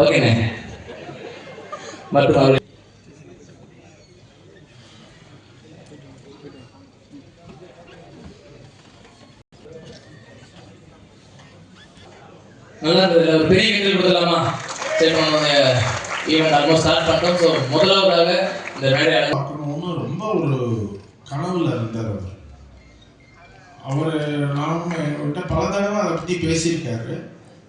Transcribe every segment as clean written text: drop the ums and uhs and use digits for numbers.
ஓகேண்ணே. மற்றும் அவர் நல்லா இருந்தது. ஒரு பெரிய கைகள் கொடுத்துடலாமா? சரி, நம்ம ஈவெண்ட் ஆல்மோஸ்ட் ஸ்டார்ட் பண்ணிட்டோம். ஸோ முதலாவதாக இந்த மேடை பார்க்கணும்னு ரொம்ப ஒரு கனவுல இருந்தார் அவர். நானும் என்கிட்ட பல தடவை அதை பற்றி பேசியிருக்காரு.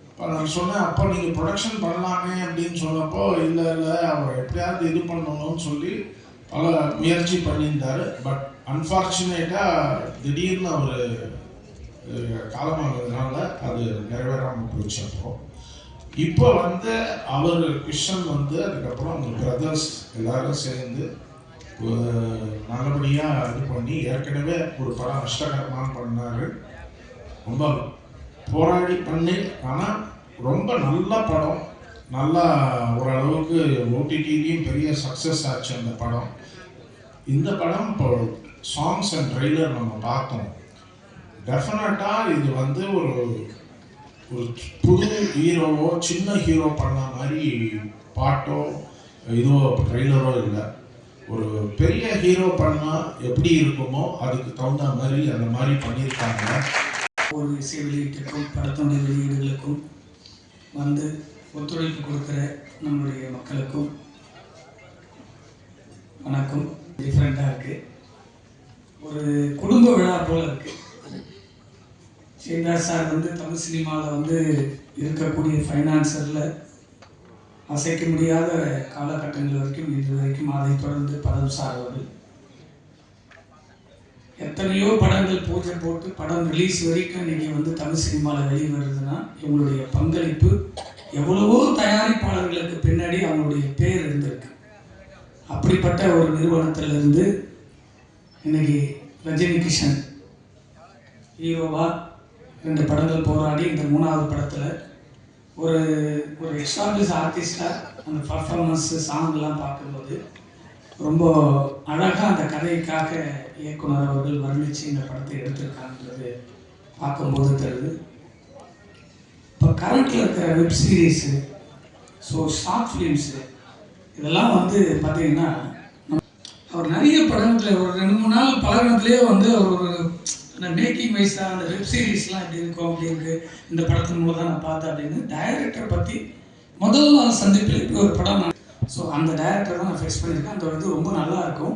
இப்போ நான் சொன்னேன், அப்போ நீங்கள் ப்ரொடக்ஷன் பண்ணலாமே அப்படின்னு சொன்னப்போ இல்லை அவர் எப்படியாவது இது பண்ணணும்னு சொல்லி பல முயற்சி பண்ணியிருந்தார். பட் அன்ஃபார்ச்சுனேட்டாக திடீர்னு அவர் காலமானதுனால அது நிறைவேறாமல் போயிடுச்சு. இப்போ அவர் கிருஷ்ணன் அதுக்கப்புறம் அவங்க பிரதர்ஸ் எல்லாரும் சேர்ந்து நல்லபடியாக இது பண்ணி ஏற்கனவே ஒரு படம் அஷ்டகர்மான்னு பண்ணார். ரொம்ப போராடி பண்ணி, ஆனால் ரொம்ப நல்ல படம். நல்லா ஓரளவுக்கு ஓடிடிலையும் பெரிய சக்ஸஸ் ஆச்சு அந்த படம். இந்த படம் இப்போ சாங்ஸ் அண்ட் ட்ரெய்லர் நம்ம பார்த்தோம். டெஃபினட்டாக இது ஒரு புது ஹீரோவோ சின்ன ஹீரோ பண்ண மாதிரி பாட்டோ இதுவோ ட்ரெய்லரோ இல்லை. ஒரு பெரிய ஹீரோ பண்ணால் எப்படி இருக்குமோ அதுக்கு தகுந்த மாதிரி அந்த மாதிரி பண்ணியிருக்காங்க. ஒரு இசை வெளியீட்டுக்கும் படத்தினுடைய வெளியீடுகளுக்கும் ஒத்துழைப்பு கொடுக்குற நம்மளுடைய மக்களுக்கும் வணக்கம். டிஃப்ரெண்ட்டாக இருக்குது, ஒரு குடும்ப விழா போல் இருக்குது. ஸ்ரீதாஸ் சார் தமிழ் சினிமாவில் இருக்கக்கூடிய ஃபைனான்சரில் அசைக்க முடியாத காலகட்டங்கள் வரைக்கும் இது வரைக்கும் அதை தொடர்ந்து படம் சார்வது. எத்தனையோ படங்கள் பூஜை போட்டு படம் ரிலீஸ் வரைக்கும் இன்றைக்கி தமிழ் சினிமாவில் வெளிவருதுன்னா இவங்களுடைய பங்களிப்பு எவ்வளவோ தயாரிப்பாளர்களுக்கு பின்னாடி அவங்களுடைய பேர் இருந்திருக்கு. அப்படிப்பட்ட ஒரு நிறுவனத்திலிருந்து இன்னைக்கு ரஜினி கிஷன் ஹீரோவாக 2 படங்கள் போராடி இந்த 3வது படத்தில் ஒரு எக்ஸ்டாப்ளிஷ் ஆர்டிஸ்டாக அந்த பர்ஃபார்மன்ஸு சாங்லாம் பார்க்கும்போது ரொம்ப அழகாக அந்த கதைக்காக இயக்குனர் அவர்கள் வர்ணித்து இந்த படத்தை எடுத்திருக்காங்கன்றது பார்க்கும்போது தெரியுது. இப்போ கரண்ட்டில் இருக்கிற web series, so short films இதெல்லாம் பார்த்திங்கன்னா அவர் நிறைய படங்கள் ஒரு 2-3 நாள் பழகினத்துலேயே அவர் ஒரு மேக்கிங் வைஸாக அந்த வெப் சீரீஸ்லாம் எப்படி இருக்கும் அப்படின்னு இந்த படத்தின் மூலம் தான் நான் பார்த்தேன் அப்படின்னு டைரக்டர் பற்றி முதல் நாள் சந்திப்பில் இப்படி ஒரு படம் ஸோ அந்த டைரக்டர் தான் நான் ஃபேஸ் பண்ணியிருக்கேன். அந்த ரொம்ப நல்லா இருக்கும்.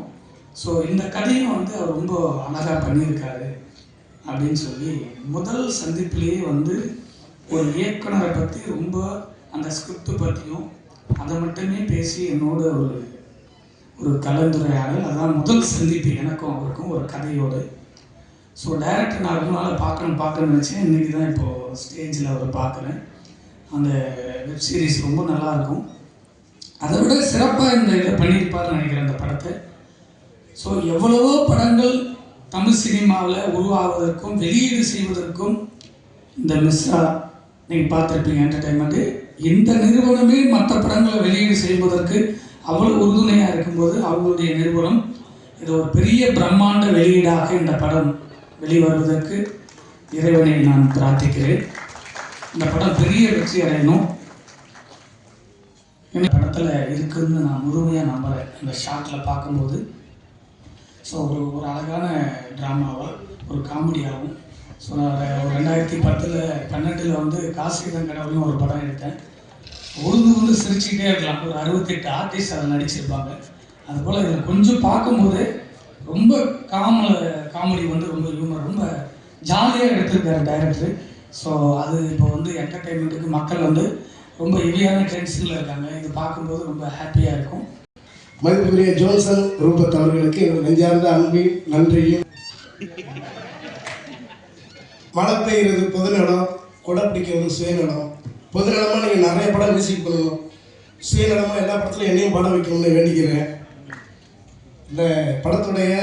ஸோ இந்த கதையும் அவர் ரொம்ப அழகாக பண்ணியிருக்காரு அப்படின்னு சொல்லி முதல் சந்திப்பிலேயே ஒரு இயக்குனரை பற்றி ரொம்ப அந்த ஸ்கிரிப்ட் பற்றியும் அதை மட்டுமே பேசி என்னோட ஒரு கலந்துரையாடல். அதான் முதல் சந்திப்பு எனக்கும் அவருக்கும் ஒரு கதையோடு. ஸோ டைரக்டர் நான் ரொம்ப நாள் பார்க்கணும்னு நினச்சேன். இன்றைக்கி தான் இப்போது ஸ்டேஜில் அவர் பார்க்குறேன். அந்த வெப் சீரிஸ் ரொம்ப நல்லாயிருக்கும். அதை விட சிறப்பாக இந்த இதை பண்ணியிருப்பார்னு நினைக்கிறேன் அந்த படத்தை. ஸோ எவ்வளவோ படங்கள் தமிழ் சினிமாவில் உருவாவதற்கும் வெளியீடு செய்வதற்கும் இந்த மிஸ்ரா நீங்கள் பார்த்துருப்பீங்க என்டர்டைன்மெண்ட்டு. இந்த நிறுவனமே மற்ற படங்களை வெளியீடு செய்வதற்கு அவ்வளோ உறுதுணையாக இருக்கும்போது அவங்களுடைய நிறுவனம் இது ஒரு பெரிய பிரம்மாண்ட வெளியீடாக இந்த படம் வெளிவருவதற்கு இறைவனை நான் பிரார்த்திக்கிறேன். இந்த படம் பெரிய வெற்றி அடையணும். இந்த படத்தில் இருக்குதுன்னு நான் முழுமையாக நம்புகிறேன். இந்த ஷார்ட்டில் பார்க்கும்போது ஸோ ஒரு அழகான ட்ராமாவாக ஒரு காமெடியாகவும். ஸோ நான் 2010-12 காசிதம் கடவுள்னு ஒரு படம் எடுத்தேன். உழுந்து சிரிச்சுக்கிட்டே இருக்கலாம். ஒரு 68 ஆர்டிஸ்ட் அதில் நடிச்சிருப்பாங்க. அதுபோல் இதில் கொஞ்சம் பார்க்கும்போது ரொம்ப காமெடி ரொம்ப ஹியூமர் ரொம்ப ஜாலியாக எடுத்திருக்காரு டைரக்டர். ஸோ அது இப்போ என்டர்டெயின்மெண்ட்டுக்கு மக்கள் ரொம்ப ஹெவியான டென்ஷனில் இருக்காங்க. இது பார்க்கும்போது ரொம்ப ஹாப்பியாக இருக்கும். மதிப்புக்குரிய ஜோன்சன் ரூபத் அவர்களுக்கு நெஞ்சார்ந்த அன்பின் நன்றியும். மழை பெய்கிறது பொதுநலம், கொடை பிடிக்கிறது சுயநலம். பொதுநலமாக நீங்கள் நிறைய படம் மியூசிக் பண்ணணும், சுயநலமாக எல்லா படத்துலையும் என்னையும் பாட வைக்கணும்னு வேண்டிக்கிறேன். இந்த படத்துடைய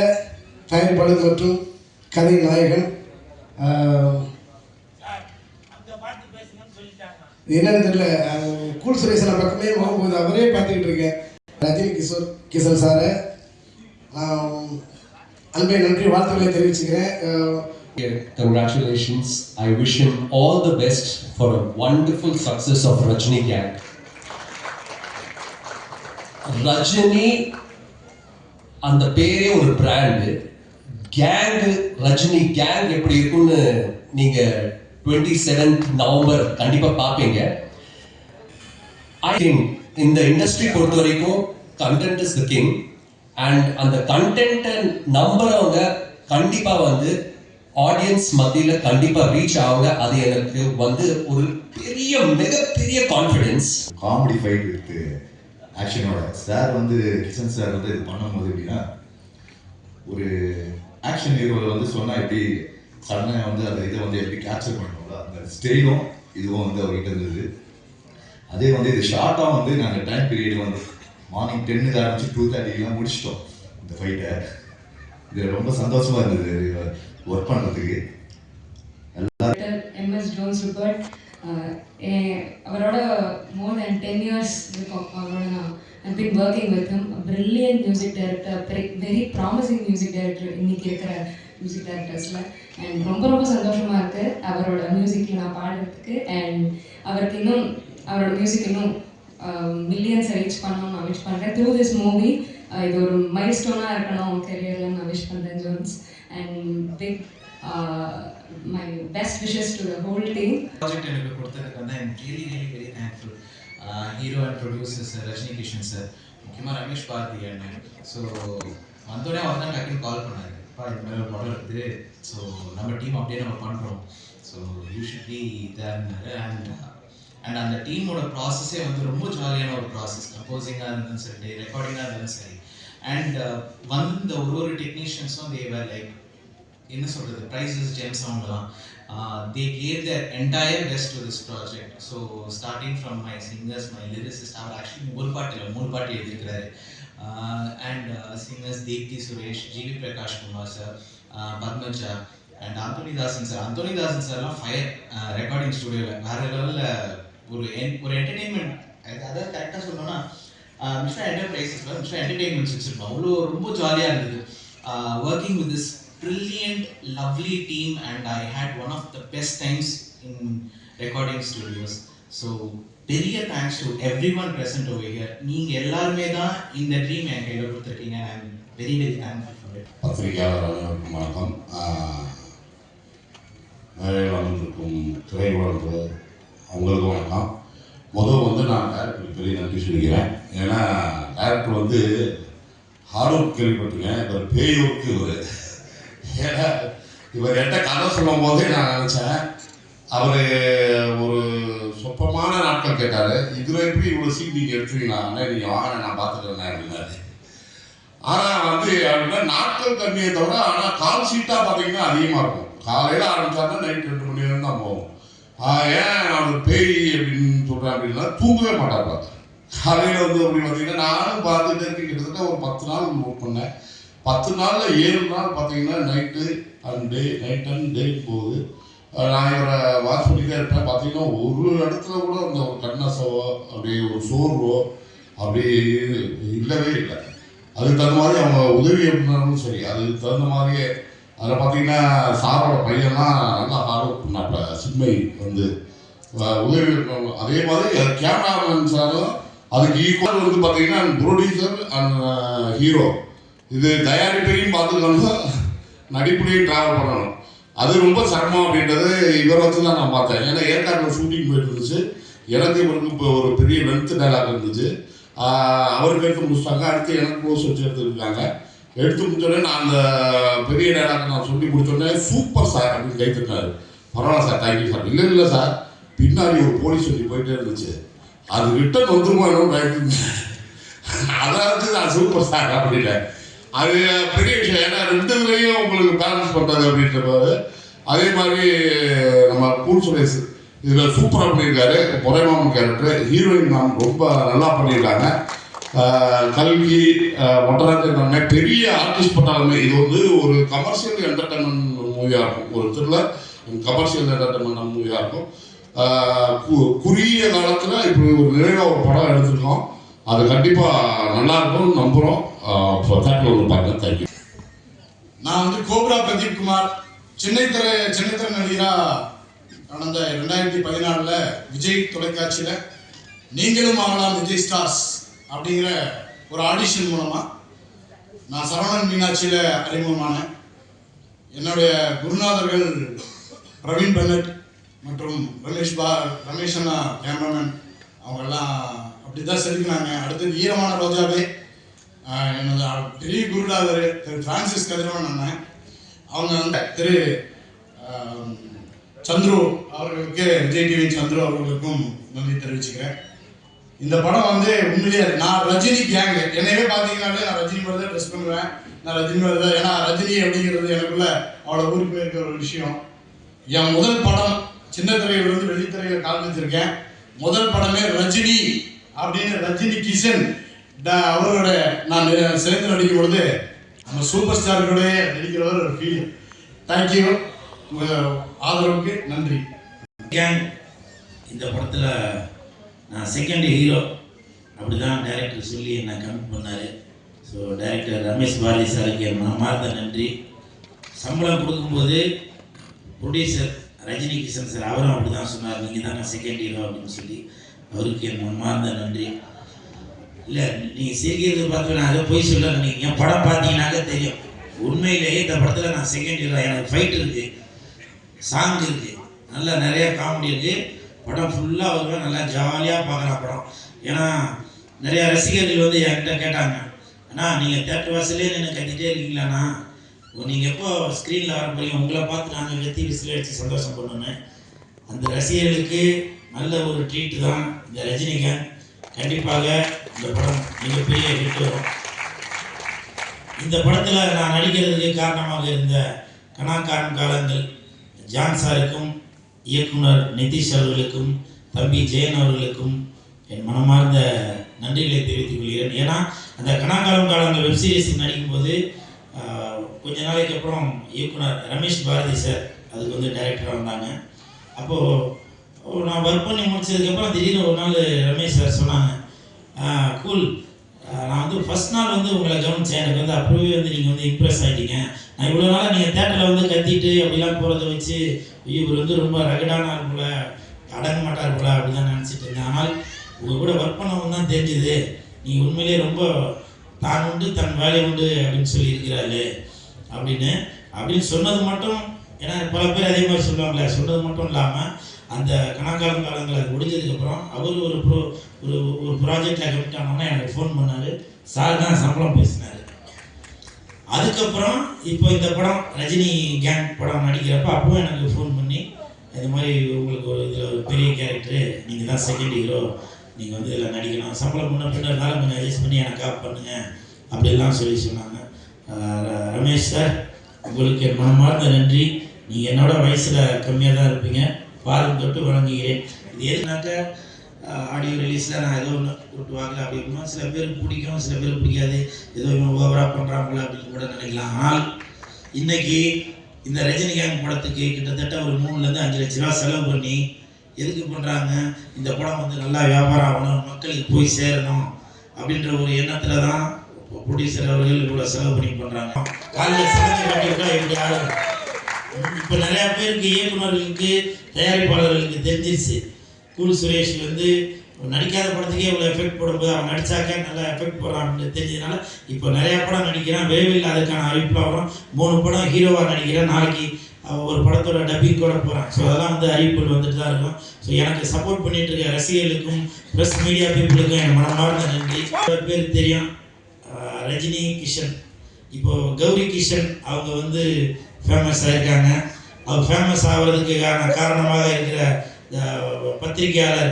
தயாரிப்பாளர் மற்றும் கதை நாயகன் என்னன்னு தெரியல, கூல் சுரேசனை பக்கமே போகும்போது அவரே பார்த்துக்கிட்டு இருக்கேன். ரஜினி கிஷன் சாரை அன்பை நன்றி வாழ்த்துக்களை தெரிவிச்சுக்கிறேன். Congratulations. I wish him all the best for a wonderful success of Rajini Gang. Rajini அந்த பேரே ஒரு பிராண்டு. கேங் ரஜினி கேங் எப்படி இருக்குன்னு நீங்க 27th நவம்பர் கண்டிப்பா பார்ப்பீங்க. ஐ திங்க் இந்த இண்டஸ்ட்ரி பொறுத்த வரைக்கும் content is the king. And அந்த கண்டென்ட்டை நம்புறவங்க கண்டிப்பா வந்து ஆடியன்ஸ் மத்தியில கண்டிப்பா ரீச் ஆகுங்க. அது எனக்கு வந்து ஒரு பெரிய மிகப்பெரிய கான்ஃபிடென்ஸ். காமெடி ஃபைட் வித் ஆக்ஷனோட சார் வந்து கிஷன் சார் வந்து இது பண்ணும்போது எப்படின்னா, ஒரு ஆக்ஷன் ஹீரோவில் வந்து சொன்னால் எப்படி சடனாக வந்து அந்த இதை வந்து எப்படி கேப்சர் பண்ணணும்ல, அந்த ஸ்டைலும் இதுவும் வந்து அவர்கிட்ட இருந்தது. அதே வந்து இது ஷார்ட்டாக வந்து நாங்கள் டைம் பீரியட் வந்து மார்னிங் 10 ஆரம்பிச்சு 2:30 முடிச்சிட்டோம் இந்த ஃபைட்டை. இது ரொம்ப சந்தோஷமாக இருந்தது ஒர்க் பண்ணுறதுக்கு. எம்எஸ் ஜோன்ஸ் ரிப்பர்ட் அவரோட more than 10 years இருக்கும். அவரோட I've been working with him. A brilliant music director, very promising music director இன்னைக்கு இருக்கிற மியூசிக் டைரக்டர்ஸில். அண்ட் ரொம்ப சந்தோஷமாக இருக்குது அவரோட மியூசிக்கில் நான் பாடுறதுக்கு. அண்ட் அவருக்கு இன்னும் அவரோட மியூசிக் இன்னும் மில்லியன்ஸை ரீச் பண்ணணும்னு நான் விஷ் பண்ணுறேன். த்ரூ திஸ் மூவி இது ஒரு மைல் ஸ்டோனாக இருக்கணும் கெரியரில் நான் விஷ் பண்ணுறேன் Jones. And big my best wishes to the whole team. Project எனக்கு கொடுத்ததுக்கு வந்து I'm really very thankful. Hero and producer sir Rajini Kishan sir, முக்கியமாக ரமேஷ் பாரதி அண்ணன். ஸோ வந்தோடனே அவர் தான் டக்குன்னு கால் பண்ணாரு, அப்பா இந்த மாதிரி ஒரு படம் இருக்குது, ஸோ நம்ம டீம் அப்படியே நம்ம பண்ணுறோம், ஸோ யூ ஷுட் பி தேர்னாரு. அண்ட் அந்த டீமோட ப்ராசஸே வந்து ரொம்ப ஜாலியான ஒரு ப்ராசஸ். கம்போசிங்காக இருந்தாலும் சரி, ரெக்கார்டிங்காக இருந்தாலும் சரி. அண்ட் வந்து ஒரு டெக்னீஷியன்ஸும் தேவர் லைக் என்ன சொல்கிறது, ப்ரைஸஸ் ஜெம்ஸ் அவங்கலாம். They gave their entire best to this project. So starting from my singers, my lyricists, அவர் ஆக்சுவலி மூணு பாட்டு எழுதியிருக்கிறாரு. And singers Deepthi Suresh, GV Prakash Kumar sir, Padmaja and Anthony Dasan sir. Anthony Dasan சார்லாம் ஃபயர் ரெக்கார்டிங் ஸ்டுடியோவில் வேறு லெவலில் ஒரு என்டர்டெயின்மெண்ட். அதாவது கரெக்டாக சொல்லணும்னா மிஸ்டர் என்டர்பிரைசஸில் மிஸ்டர் என்டர்டெயின்மெண்ட்ஸ் வச்சுருப்போம். அவ்வளோ ரொம்ப ஜாலியாக இருந்தது working with this brilliant, lovely team, and I had one of the best times in recording studios. So, very thanks to everyone present over here. நீங்க எல்லாருமே தான் இந்த ட்ரீம் என் கையில் கொடுத்துருக்கீங்க. I'm very thankful for it. பத்திரிகையாளர் அனைவருக்கும் வணக்கம். மேடையில் வந்திருக்கும் திரையுலக அவங்களுக்கும் வணக்கம். முதல் வந்து நான் டேரக்டருக்கு பெரிய நன்றி சொல்லிக்கிறேன். ஏன்னா டேரக்டர் வந்து ஹார்ட்ஒர்க் கேள்விப்பட்டிருக்கேன், இவர் பேயோருக்கு ஏன்னா இவர் என்கிட்ட கதை சொல்லும் போதே நான் நினச்சேன், அவர் ஒரு சொப்பமான நாட்கள் கேட்டார், இதில் எப்படி இவ்வளோ சீட் நீங்கள் எடுத்துருவீங்களா, நீங்கள் வாங்க நான் பார்த்துக்கிறேன் அப்படின்னாரு. ஆனால் வந்து அப்படின்னா நாட்கள் கம்மியை தவிர, ஆனால் கால் சீட்டாக பார்த்தீங்கன்னா அதிகமாக இருக்கும். காலையில் ஆரம்பித்தாருன்னா நைட் 2 மணி நேரம் தான் போகும். ஏன் அவர் பேய் அப்படின்னு சொல்கிறேன் அப்படின்னா தூங்கவே மாட்டார். காலையில் வந்து அப்படி பார்த்தீங்கன்னா நானும் பார்த்துட்டே இருக்கேன். கிட்டத்தட்ட ஒரு 10 நாள் ஒர்க் பண்ணேன். 10 நாளில் 7 நாள் பார்த்தீங்கன்னா நைட் அண்ட் டே போகுது. நான் இவரை வாட்ச் பண்ணிட்டே இருப்பேன். பார்த்தீங்கன்னா ஒரு இடத்துல கூட அந்த ஒரு கண்ணசவோ அப்படி ஒரு சோர்வோ அப்படி இல்லவே இல்லை. அதுக்கு தகுந்த மாதிரி அவங்க உதவி எப்படினாலும் சரி, அதுக்கு தகுந்த மாதிரியே அதில் பார்த்தீங்கன்னா சாரோட பையன்லாம் நல்லா ஹார்ட் ஒர்க் பண்ணாப்புல. சின்மை வந்து உதவி இருக்கணும். அதே மாதிரி கேமராமேன் சாரும் அதுக்கு ஈக்குவல் வந்து பார்த்தீங்கன்னா ப்ரொடியூசர் அண்ட் ஹீரோ இது தயாரிப்பையும் பார்த்துக்கணும், நடிப்புலையும் ட்ராவல் பண்ணணும். அது ரொம்ப சிரமம் அப்படின்றது இவரை வச்சு தான் நான் பார்த்தேன். ஏன்னா ஏற்காட்டில் ஷூட்டிங் போயிட்டு இருந்துச்சு. எனக்கு இவருக்கு இப்போ ஒரு பெரிய லென்த் டைலாக் இருந்துச்சு. அவருக்கு எடுத்து முடிச்சிட்டாங்க. அடுத்து எனக்கு க்ளோஸ் வச்சு எடுத்துருக்காங்க. எடுத்து முடிச்சோடனே நான் அந்த பெரிய டைலாக் நான் சொல்லி முடிச்சோடனே சூப்பர் சார் அப்படின்னு கை தட்டினார். பரவாயில்ல சார், தேங்க்யூ சார். இல்லை சார், பின்னாடி ஒரு போலீஸ் சொல்லி போயிட்டே இருந்துச்சு, அது ரிட்டர்ன் வந்துருமா என்னன்னு பயந்துருந்துச்சு. அதாவது நான் சூப்பர் சார் அப்படின்னேன். அது பெரிய விஷயம். ஏன்னா 2 உங்களுக்கு பேலன்ஸ் பண்ணுறது அப்படின்ற போது. அதே மாதிரி நம்ம கூல் சுரேஷ் இதில் சூப்பராக பண்ணியிருக்காரு. முறைமாமன் கேரக்டர், ஹீரோயின் மேம் ரொம்ப நல்லா பண்ணியிருக்காங்க. கல்வி மொட்டராஜன் பெரிய ஆர்டிஸ்ட் பண்ணாலுமே இது வந்து ஒரு கமர்ஷியல் என்டர்டைன்மெண்ட் மூவியாக இருக்கும். ஒரு த்ரில்லர் கமர்ஷியல் என்டர்டைன்மெண்ட் மூவியாக இருக்கும். குறுகிய காலத்தில் இப்படி ஒரு நிறைவாக ஒரு படம் எடுத்திருக்கோம். அது கண்டிப்பாக நல்லா இருக்கும் நம்புகிறோம். தேட்டரில் வந்து பார்க்க தேங்க்யூ. நான் வந்து கோப்ரா பிரதீப் குமார், சென்னை திரை நடிகராக கடந்த 2014 விஜய் தொலைக்காட்சியில் நீங்களும் ஆகலாம் விஜய் ஸ்டார்ஸ் அப்படிங்கிற ஒரு ஆடிஷன் மூலமாக நான் சரவணன் மீனாட்சியில் அறிமுகமானேன். என்னுடைய குருநாதர்கள் பிரவீன் பென்னட் மற்றும் ரமேஷ் அண்ணா கேமராமேன் அவங்கெல்லாம் அப்படி தான் செதுக்கினாங்க. அடுத்து ஈரமான ரோஜாவே என்னோட பெரிய குருநாதர் திரு பிரான்சிஸ் கதிரவன் அண்ணன், அவங்க வந்து திரு சந்துரு அவர்களுக்கு, விஜய் டிவி சந்துரு அவர்களுக்கும் நன்றி தெரிவிச்சுக்கிறேன். இந்த படம் வந்து உண்மையிலேயே நான் ரஜினி கேங்கு, என்னையவே பார்த்தீங்கன்னாலே நான் ரஜினி மாதிரி தான் ட்ரெஸ் பண்ணுவேன், நான் ரஜினி மாதிரி தான். ஏன்னா ரஜினி அப்படிங்கிறது எனக்குள்ள அவ்வளோ ஊருக்கு போயிருக்கிற ஒரு விஷயம். என் முதல் படம் சின்ன திரையிலிருந்து வெள்ளித்திரையில் கால் வச்சிருக்கேன். முதல் படமே ரஜினி அப்படின்னு ரஜினி கிஷன் அவரோட நான் சேர்ந்து நடிக்கும் பொழுது நம்ம சூப்பர் ஸ்டார்களோட நடிக்கிறவர் ஒரு ஃபீல். தேங்க்யூ, உங்கள் ஆதரவுக்கு நன்றி. கேங் இந்த படத்தில் நான் செகண்ட் ஹீரோ அப்படி தான் டைரக்டர் சொல்லி என்னை கமிட் பண்ணார். ஸோ டைரக்டர் ரமேஷ் பாரதி சாருக்கு என் மனமார்ந்த நன்றி. சம்பளம் கொடுக்கும்போது ப்ரொடியூசர் ரஜினி கிஷன் சார் அவரும் அப்படி தான் சொன்னார், நீங்கள் தான் நான் செகண்ட் ஹீரோ அப்படின்னு சொல்லி. அவருக்கு என் மனமார்ந்த நன்றி. இல்லை நீங்கள் சிரிக்கிறது பார்த்து நான் அதை போய் சொல்ல நினைக்கிறீங்க, படம் பார்த்தீங்கன்னாக்க தெரியும். உண்மையிலேயே இந்த படத்தில் நான் செகண்ட் ஹீரோ. எனக்கு ஃபைட் இருக்குது, சாங் இருக்குது, நல்லா நிறையா காமெடி இருக்குது. படம் ஃபுல்லாக வருவேன், நல்லா ஜாலியாக பார்க்குறேன் படம். ஏன்னா நிறையா ரசிகர்கள் வந்து என்கிட்ட கேட்டாங்க, அண்ணா நீங்கள் தேட்டர் வாசலே நின்று கத்திட்டே இருக்கீங்களாண்ணா, நீங்கள் எப்போ ஸ்க்ரீனில் வர போறீங்க, உங்களை பார்த்து நாங்கள் வெற்றி விசில் அடித்து சந்தோஷம் பண்ணுவேன். அந்த ரசிகர்களுக்கு நல்ல ஒரு ட்ரீட்டு தான் இந்த ரஜினிகாந்த். கண்டிப்பாக இந்த படம் மிகப்பெரிய ஹிட் வரும். இந்த படத்தில் நான் நடிக்கிறதுக்கு காரணமாக இருந்த கணாக்காரன் காலங்கள் ஜான் சாருக்கும் இயக்குனர் நிதிஷ் அவர்களுக்கும் தம்பி ஜெயன் அவர்களுக்கும் என் மனமார்ந்த நன்றிகளை தெரிவித்துக் கொள்கிறேன். ஏன்னா அந்த கணாக்காரன் காலங்கள் வெப்சீரிஸ் நடிக்கும்போது கொஞ்ச நாளைக்கு அப்புறம் இயக்குனர் ரமேஷ் பாரதி சார் அதுக்கு வந்து டைரக்டராக வந்தாங்க. அப்போது நான் ஒர்க் பண்ணி முடிச்சதுக்கப்புறம் திடீர்னு ஒரு நாள் ரமேஷ் சார் சொன்னாங்க, கூல், நான் வந்து ஃபஸ்ட் நாள் வந்து உங்களை கவனித்தேன், எனக்கு வந்து அப்போவே வந்து நீங்கள் வந்து இம்ப்ரெஸ் ஆகிட்டீங்க. நான் இவ்வளோ நாள் நீங்கள் தேட்டரில் வந்து கத்திட்டு அப்படிலாம் போகிறத வச்சு இவர் வந்து ரொம்ப ரகடான ஆள் போல, அடங்க மாட்டார் போல அப்படி தான் நினச்சிட்டு இருந்தேன். ஆனால் உங்கள் கூட ஒர்க் பண்ணவங்க தான் தெரிஞ்சுது, நீங்கள் உண்மையிலேயே ரொம்ப தான் உண்டு தன் வேலை உண்டு அப்படின்னு சொல்லி இருக்கிறாரு அப்படின்னு சொன்னது மட்டும். ஏன்னா பல பேர் அதே மாதிரி சொல்லுவாங்களே, சொன்னது மட்டும் இல்லாமல் அந்த கணக்காலம் காலங்கள் அது முடிஞ்சதுக்கப்புறம் அவர் ஒரு ப்ராஜெக்டில் கமிட் ஆனோன்னா எனக்கு ஃபோன் பண்ணார். சார் தான் சம்பளம் பேசினார். அதுக்கப்புறம் இப்போ இந்த படம் ரஜினி கேங் படம் நடிக்கிறப்ப அப்பவும் எனக்கு ஃபோன் பண்ணி, இது மாதிரி உங்களுக்கு ஒரு இதில் ஒரு பெரிய கேரக்டரு, நீங்கள் தான் செகண்ட் ஹீரோ, நீங்கள் வந்து இதில் நடிக்கணும், சம்பளம் முன்ன பின்ன இருந்தாலும் கொஞ்சம் அட்ஜஸ்ட் பண்ணி எனக்கு காப் பண்ணுங்கள் அப்படிலாம் சொல்லி சொன்னாங்க. ரமேஷ் சார், உங்களுக்கு என் மனமார்ந்த நன்றி. நீங்கள் என்னோட வயசில் கம்மியாக தான் இருப்பீங்க, பாதம் தொட்டு வணங்குகிறேன். இது எதுனாக்க ஆடியோ ரிலீஸில் நான் ஏதோ ஒன்று கூப்பிட்டு வாங்கல அப்படின்னா சில பேருக்கு பிடிக்கும், சில பேருக்கு பிடிக்காது, ஏதோ இவங்க ஓவராக பண்ணுறாங்களா அப்படின்னு கூட நினைக்கலாம். ஆனால் இன்றைக்கி இந்த ரஜினிகாந்த் படத்துக்கு கிட்டத்தட்ட ஒரு 3-5 லட்ச ரூபா செலவு பண்ணி எதுக்கு பண்ணுறாங்க, இந்த படம் வந்து நல்லா வியாபாரம் ஆகணும், மக்களுக்கு போய் சேரணும் அப்படின்ற ஒரு எண்ணத்தில் தான் ப்ரொடியூசர் அவர்கள் இவ்வளோ செலவு பண்ணி பண்ணுறாங்க. காலையில் சமைச்சு கட்டிவிட்டா எப்படி ஆகும். இப்போ நிறையா பேருக்கு, இயக்குநர்களுக்கு, தயாரிப்பாளர்களுக்கு தெரிஞ்சிருச்சு, கூல் சுரேஷ் வந்து நடிக்காத படத்துக்கே இவ்வளோ எஃபெக்ட் போடும்போது அவன் நடித்தாக்க நல்லா எஃபெக்ட் போடுறான் அப்படின்னு தெரிஞ்சதுனால இப்போ நிறையா படம் நடிக்கிறான். விரைவில் அதுக்கான அறிவிப்பில் வரும். 3 படம் ஹீரோவாக நடிக்கிறேன். நாளைக்கு ஒரு படத்தோட டப்பிங் கூட போகிறேன். ஸோ அதெல்லாம் வந்து அறிவிப்புகள் வந்துட்டு தான் இருக்கும். ஸோ எனக்கு சப்போர்ட் பண்ணிட்டு இருக்க ரசிகர்களுக்கும் ப்ரெஸ் மீடியா பீப்புளுக்கும் என் மனமார்ந்த நன்றி. பேர் தெரியும், ரஜினி கிஷன். இப்போது கௌரி கிஷன் அவங்க வந்து ஃபேமஸ் ஆகிருக்காங்க. அவர் ஃபேமஸ் ஆகிறதுக்கான காரணமாக இருக்கிற பத்திரிகையாளர்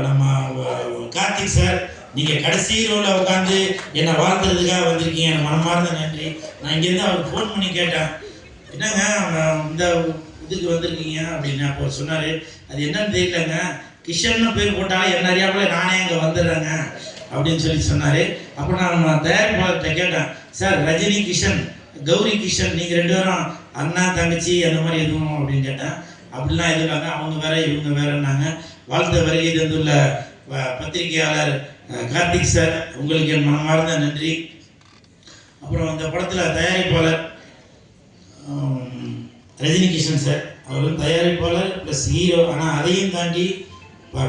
நம்ம கார்த்திக் சார், நீங்கள் கடைசி ரோவில் உட்காந்து என்னை வாழ்த்துறதுக்காக வந்திருக்கீங்க, எனக்கு மனமார்ந்த நன்றி. நான் இங்கேருந்து அவருக்கு ஃபோன் பண்ணி கேட்டேன், என்னங்க இந்த இதுக்கு வந்திருக்கீங்க அப்படின்னு. அப்போ சொன்னார், அது என்னன்னு தெரியலங்க, கிஷன்னு பேர் போட்டாலும் என்ன அறியாமலே நானே அங்கே வந்துடுறேங்க அப்படின்னு சொல்லி சொன்னார். அப்புறம் நான் தயாரிப்பாளர்கிட்ட கேட்டேன், சார் ரஜினி கிஷன், கௌரி கிஷன், நீங்கள் 2 பேரும் அண்ணா தங்கச்சி அந்த மாதிரி எதுவும் அப்படின்னு கேட்டேன். அப்படிலாம் எதுவும் இல்லைங்க, அவங்க வேற இவங்க வேறன்னாங்க. வாழ்த்த வருகை தந்துள்ள பத்திரிகையாளர் கார்த்திக் சார், உங்களுக்கு என் மனமார்ந்த நன்றி. அப்புறம் இந்த படத்தில் தயாரிப்பாளர் ரஜினி கிஷன் சார், அவரும் தயாரிப்பாளர் ப்ளஸ் ஹீரோ. ஆனால் அதையும் தாண்டி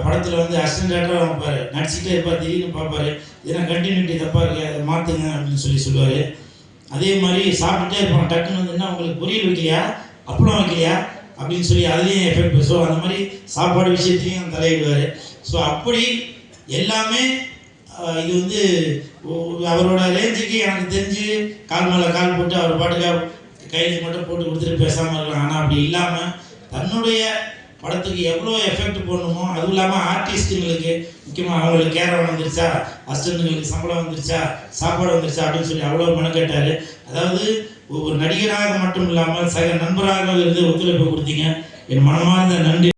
படத்தில் வந்து அசிஸ்டன்ட் டேரக்டராக வைப்பார், நடிச்சுட்டே இருப்பார், திடீர்னு பார்ப்பார், ஏன்னா கண்டினியூட்டி தப்பாக இருக்கு அதை மாற்றுங்க அப்படின்னு சொல்லுவார். அதே மாதிரி சாப்பிட்டுட்டே இருப்பாங்க, டக்குன்னு வந்து என்ன உங்களுக்கு பொரியல் வைக்கலையா, அப்பளம் வைக்கலையா அப்படின்னு சொல்லி அதுலேயும் எஃபெக்ட். ஸோ அந்த மாதிரி சாப்பாடு விஷயத்துலையும் தலையிடுவார். ஸோ அப்படி எல்லாமே இது வந்து அவரோட ரேஞ்சுக்கு எனக்கு தெரிஞ்சு கால் மேலே கால் போட்டு அவர் பாட்டுக்காக கையில் மட்டும் போட்டு கொடுத்துட்டு பேசாமல் இருக்கலாம். ஆனால் அப்படி இல்லாமல் தன்னுடைய படத்துக்கு எவ்வளோ எஃபெக்ட் போடணுமோ, அதுவும் இல்லாமல் ஆர்டிஸ்ட்டுங்களுக்கு முக்கியமாக அவங்களுக்கு கேரம் வந்துருச்சா, அசிஸ்டண்ட்டுங்களுக்கு சம்பளம் வந்துருச்சா, சாப்பாடு வந்துருச்சா அப்படின்னு சொல்லி அவ்வளோ மெனக்கட்டார். அதாவது ஒரு நடிகராக மட்டும் இல்லாமல் சக நண்பராக இருந்து ஒத்துழைப்பு கொடுத்தீங்க. என் மனமார்ந்த நன்றி.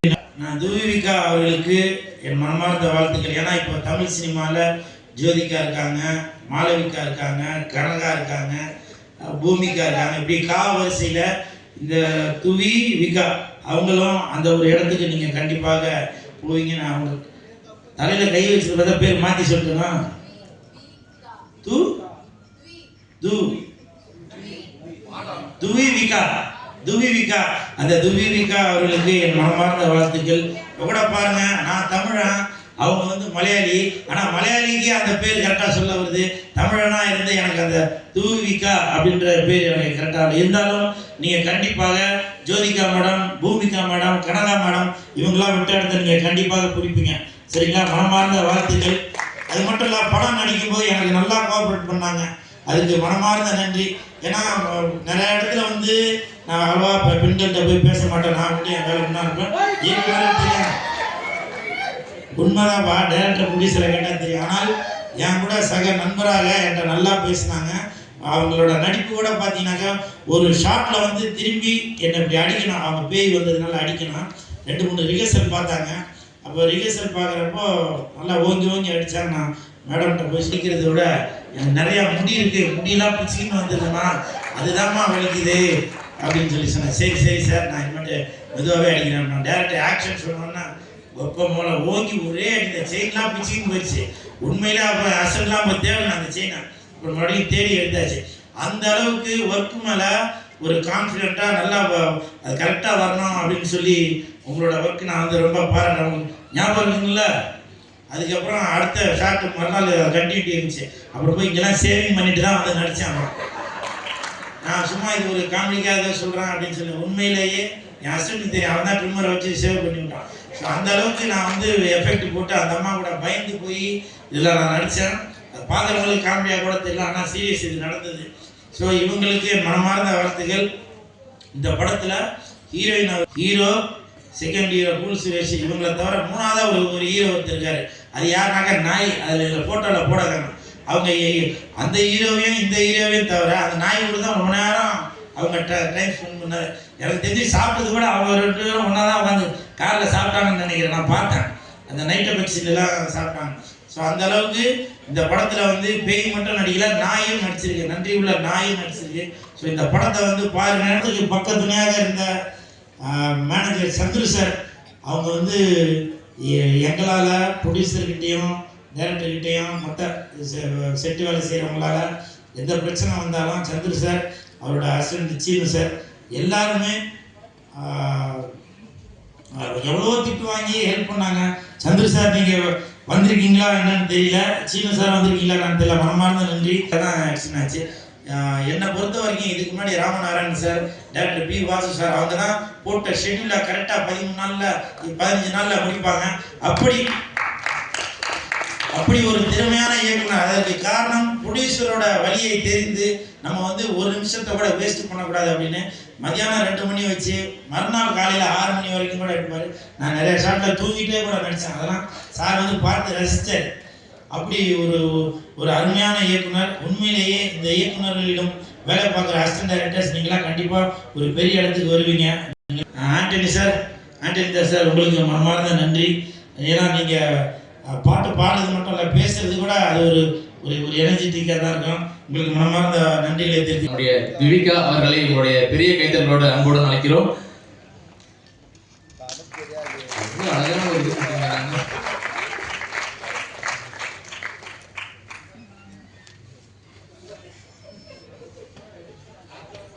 நான் துவிவிகா அவர்களுக்கு என் மனமார்ந்த வாழ்த்துக்கள். ஏன்னா இப்போ தமிழ் சினிமாவில் ஜோதிகா இருக்காங்க, மாளவிகா இருக்காங்க, கனகா இருக்காங்க, பூமிகா இருக்காங்க. இப்படி வரிசையில் இந்த துவி விகா அவங்களும் அந்த ஒரு இடத்துக்கு நீங்கள் கண்டிப்பாக போவீங்க. நான் அவங்க தலையில் கை வச்சுருக்கிறத பேர் மாற்றி சொல்லிட்டேன்னா துவிவிகா அந்த துவிவிகா அவர்களுக்கு என் மனமார்ந்த வாழ்த்துக்கள். கூட பாருங்க, நான் தமிழன், அவங்க வந்து மலையாளி, ஆனால் மலையாளிக்கு அந்த பேர் கரெக்டாக சொல்ல வருது. தமிழனா இருந்து எனக்கு அந்த துவிவிகா அப்படின்ற பேர் எனக்கு கரெக்டாக இருந்தாலும் நீங்கள் கண்டிப்பாக Jyothika madam, Bhumika madam, Kanaka madam இவங்களாம் விட்ட இடத்த நீங்கள் கண்டிப்பாக குறிப்பீங்க. சரிங்களா? மனமார்ந்த வாழ்த்துக்கள். அது மட்டும் இல்லை, படம் நடிக்கும்போது எனக்கு நல்லா கோஆப்ரேட் பண்ணாங்க, அதுக்கு மனமார்ந்த நன்றி. ஏன்னா நிறைய இடத்துல வந்து நான் அவ்வளோவா பெண்கள்கிட்ட போய் பேச மாட்டேன், நான் வந்து என் வேலை என்ன இருப்பேன், என் வேலை தெரியும், உண்மைதான்ப்பா, டைரக்டர் ப்ரொடியூசரை கேட்டால் தெரியும். ஆனால் என் கூட சக நண்பராக என்கிட்ட நல்லா பேசினாங்க. அவங்களோட நடிப்பு கூட பார்த்தீங்கன்னாக்கா ஒரு ஷாட்டில் வந்து திரும்பி என்னை இப்படி அடிக்கணும், அவங்க பேய் வந்ததுனால அடிக்கணும். 2-3 ரிஹர்சல் பார்த்தாங்க. அப்போ ரிஹர்சல் பார்க்குறப்போ நல்லா ஓங்கி ஓங்கி அடித்தாங்க. நான் மேடம்கிட்ட போய் சிரிக்கிறத விட எனக்கு நிறையா முடி இருக்குது, முடியெல்லாம் பிடிச்சின்னு வந்ததுன்னா அதுதான்மா வலிக்குது அப்படின்னு சொல்லி சொன்னேன். சரி சரி சார், நான் இனிமேட்டு மெதுவாகவே அடிக்கிறேன். நான் டேரக்டர் ஆக்ஷன் சொன்னோன்னா ஒப்ப மூலம் ஓங்கி ஒரே அடித்த செயின்லாம் பிடிச்சின்னு போயிடுச்சு. உண்மையிலே அப்போ அசல்லாம் இப்போ தேவையான அந்த செயினை அப்புறம் மறுபடியும் தேடி எடுத்தாச்சு. அந்த அளவுக்கு ஒர்க்கு மேலே ஒரு கான்ஃபிடென்ட்டாக நல்லா அது கரெக்டாக வரணும் அப்படின்னு சொல்லி உங்களோட ஒர்க்கு நான் வந்து ரொம்ப பாராட்டுறேன். ஞாபகம் இருக்குங்கள? அதுக்கப்புறம் அடுத்த ஷார்ட்டு மறுநாள் கண்டினியூட்டி இருந்துச்சு. அப்புறம் போய் இங்கெல்லாம் சேவிங் பண்ணிட்டு தான் வந்து நடித்தேன். அப்புறம் நான் சும்மா இது ஒரு காமெடிக்காக சொல்கிறேன் அப்படின்னு சொல்லி உண்மையிலேயே என் ஹஸ்பண்டுக்கு தெரியும், அவன் தான் ட்ரிம்மரை வச்சு சேவ் பண்ணி விட்டான். ஸோ அந்த அளவுக்கு நான் வந்து எஃபெக்ட் போட்டு அந்த அம்மா கூட பயந்து போய் இதில் நான் நடித்தேன். அது பார்க்குறவங்களுக்கு காமெடியாக கூட தெரியல, ஆனால் சீரியஸ் இது நடந்தது. ஸோ இவங்களுக்கு மனமார்ந்த வாழ்த்துக்கள். இந்த படத்தில் heroine, hero, second hero cool Suresh, இவங்களை தவிர மூணாவதாக ஒரு ஹீரோ ஒருத்தர் இருக்கார். அது யாருனாக்கா நாய். அதில் ஃபோட்டோவில் போடாதாங்க. அவங்க அந்த ஹீரோவையும் இந்த ஹீரோவையும் தவிர அந்த நாய் கூட தான் ரொம்ப நேரம் அவங்க டைம் ஸ்பெண்ட் பண்ணார். எனக்கு தெரிஞ்சு சாப்பிட்டது கூட அவங்க 2 பேரும் ஒன்றா தான் உட்காந்து காரில் சாப்பிட்டாங்கன்னு நினைக்கிறேன். நான் பார்த்தேன் அந்த நைட் பெக்ஸிலெலாம் சாப்பிட்டாங்க. ஸோ அந்த அளவுக்கு இந்த படத்தில் வந்து பேய் மட்டும் நடிக்கல, நாயும் நடிச்சிருக்கு, நன்றி உள்ள நாயும் நடிச்சிருக்கு. ஸோ இந்த படத்தை வந்து பாருங்க. நேரத்துக்கு பக்கத்துணையாக இருந்த மேனேஜர் சந்துரு சார், அவங்க வந்து எங்களால் ப்ரொடியூசர்கிட்டையும் டைரக்டர்கிட்டையும் மற்ற செட்டு வேலை செய்கிறவங்களால எந்த பிரச்சனை வந்தாலும் சந்துரு சார், அவரோட அசிஸ்டன்ட் சீனு சார் எல்லாருமே எவ்வளோ திட்டு வாங்கி ஹெல்ப் பண்ணாங்க. சந்துரு சார் நீங்கள் வந்திருக்கீங்களா என்னன்னு தெரியல, சீனு சார் வந்திருக்கீங்களா என்னன்னு தெரியல, மனமார்ந்த நன்றி. தான் ஆக்ஷன் ஆச்சு. என்னை பொறுத்த வரைக்கும் இதுக்கு முன்னாடி Ramanarayanan sir, director P Vasu sir, அவங்க தான் போட்ட ஷெட்யூலில் கரெக்டாக 13 நாளில் 15 நாளில் முடிப்பாங்க. அப்படி ஒரு திறமையான இயக்குனர். அதற்கு காரணம் ப்ரொடியூசரோட வழியை தெரிந்து நம்ம வந்து ஒரு நிமிஷத்தை கூட வேஸ்ட் பண்ணக்கூடாது அப்படின்னு மதியானம் 2 மணி வச்சு மறுநாள் காலையில் 6 மணி வரைக்கும் கூட எடுப்பார். நான் நிறைய ஷாட்டில் தூங்கிட்டே கூட நடித்தேன். அதெல்லாம் சார் வந்து பார்த்து ரசித்தார். அப்படி ஒரு அருமையான இயக்குனர். உண்மையிலேயே இந்த இயக்குநர்களிடம் வேலை பார்க்குற அசிஸ்டன்ட் டைரக்டர்ஸ் நீங்களாம் கண்டிப்பாக ஒரு பெரிய இடத்துக்கு வருவீங்க. ஆண்டனி சார், உங்களுக்கு மனமார்ந்த நன்றி. ஏன்னா நீங்கள் பாட்டு பாடுறது மட்டும் இல்லை, பேசுறது கூட அது ஒரு எனர்ஜெட்டிக்காக தான் இருக்கும். உங்களுக்கு மனமார்ந்த நன்றிகளை தெரிவித்து நம்முடைய திவிகா அவர்களை உங்களுடைய பெரிய கைத்தறலோடு அன்புடன் அழைக்கிறோம். அழகான ஒரு இது.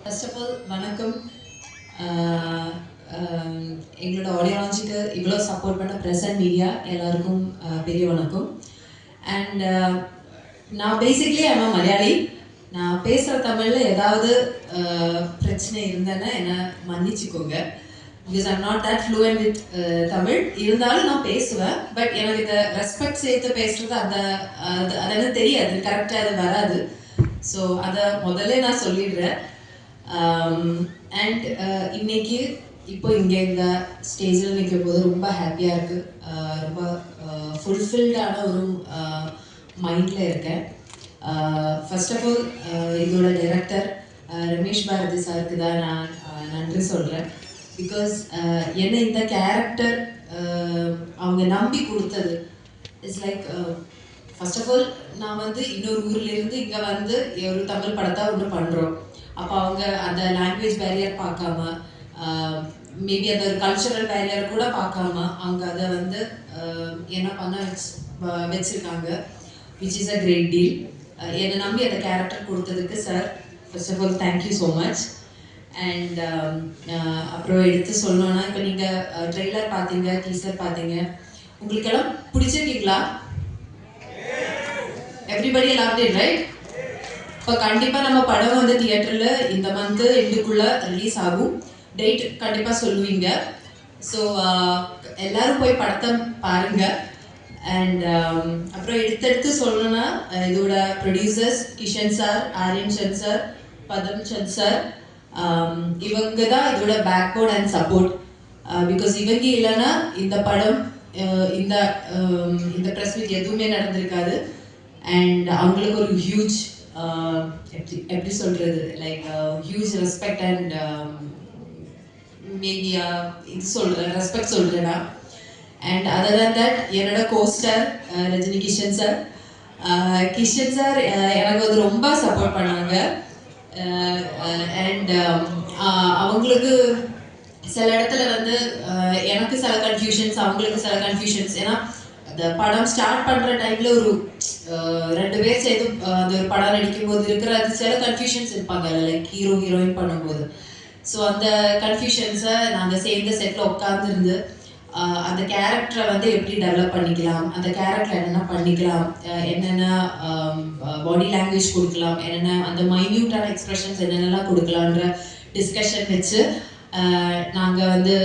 ஃபர்ஸ்ட் ஆஃப் ஆல் வணக்கம். எங்களோட ஆடியோ லான்ச்சுக்கு இவ்வளோ சப்போர்ட் பண்ண ப்ரெஸ் அண்ட் மீடியா எல்லாருக்கும் பெரிய வணக்கம். அண்ட் நான் பேசிக்லி ஐம் மலையாளி. நான் பேசுகிற தமிழில் ஏதாவது பிரச்சனை இருந்தேன்னா என்னை மன்னிச்சுக்கோங்க. Because I'm not that fluent with Tamil. இருந்தாலும் நான் பேசுவேன். பட் எனக்கு இந்த ரெஸ்பெக்ட் சேர்த்து பேசுகிறது அதெல்லாம் தெரியாது, கரெக்டாக அது வராது. ஸோ அதை முதல்ல நான் சொல்லிடுறேன். அண்ட் இன்னைக்கு இப்போ இங்கே இந்த ஸ்டேஜில் நிற்கும் போது ரொம்ப ஹாப்பியாக இருக்குது. ரொம்ப ஃபுல்ஃபில்டான ஒரு மைண்டில் இருக்கேன். ஃபர்ஸ்ட் ஆஃப் ஆல் இதோட டைரக்டர் ரமேஷ் பாரதி சாருக்கு தான் நான் நன்றி சொல்கிறேன். பிகாஸ் என்னை இந்த கேரக்டர் அவங்க நம்பி கொடுத்தது it's like first of all நான் வந்து இன்னொரு ஊர்லேருந்து இங்கே வந்து ஒரு தமிழ் படத்தை ஒன்று பண்ணுறோம். அப்போ அவங்க அந்த லாங்குவேஜ் பேரியர் பார்க்காம மேபி அந்த ஒரு கல்ச்சுரல் பேரியர் கூட பார்க்காம அவங்க அதை வந்து என்ன பண்ண வச்சுருக்காங்க, which is a great deal. என்னை நம்பி அந்த கேரக்டர் கொடுத்ததுக்கு sir first of all thank you so much. And அப்புறம் எடுத்து சொல்லணும்னா இப்போ நீங்கள் ட்ரெய்லர் பார்த்தீங்க, டீசர் பார்த்தீங்க, உங்களுக்கெல்லாம் பிடிச்சிருக்கீங்களா? Everybody loved it right? இப்போ கண்டிப்பாக நம்ம படம் வந்து தியேட்டரில் இந்த மந்த்து எண்டுக்குள்ளே ரிலீஸ் ஆகும். டேட் கண்டிப்பாக சொல்லுவீங்க. ஸோ எல்லோரும் போய் படத்தை பாருங்கள். அண்ட் அப்புறம் எடுத்தெடுத்து சொல்லணும்னா இதோட producers Kishan sir, Aryan Chand sir, Padam Chand sir, இவங்க தான் இதோட backbone and support. Because இவங்க இல்லைன்னா இந்த படம் இந்த ப்ரெஸ் மீட் எதுவுமே நடந்திருக்காது. அண்ட் அவங்களுக்கு ஒரு ஹியூஜ் எப்படி சொல்கிறது, like huge respect and maybe இது சொல்கிறேன், ரெஸ்பெக்ட் சொல்கிறேன்னா. அண்ட் அதர் தேன் தட் என்னோட co-star Rajini Kishan sir. Kishan sir எனக்கு வந்து ரொம்ப சப்போர்ட் பண்ணாங்க. அண்ட் அவங்களுக்கு சில இடத்துல வந்து எனக்கு சில கன்ஃபியூஷன்ஸ், அவங்களுக்கு சில கன்ஃபியூஷன்ஸ். ஏன்னா அந்த படம் ஸ்டார்ட் பண்ணுற டைமில் ஒரு 2 பேர் சேர்த்து அந்த ஒரு படம் நடிக்கும் போது இருக்கிற சில கன்ஃபியூஷன்ஸ் இருப்பாங்க, லைக் ஹீரோயின் பண்ணும்போது. ஸோ அந்த கன்ஃபியூஷன்ஸை நாங்கள் சேர்ந்த செட்டில் உட்காந்துருந்து அந்த கேரக்டரை வந்து எப்படி டெவலப் பண்ணிக்கலாம், அந்த கேரக்டர் என்னென்ன பண்ணிக்கலாம், என்னென்ன பாடி லாங்குவேஜ் கொடுக்கலாம், என்னென்ன அந்த மைன்யூட்டான எக்ஸ்ப்ரெஷன்ஸ் என்னென்னலாம் கொடுக்கலான்ற டிஸ்கஷன் வச்சு நாங்கள் வந்து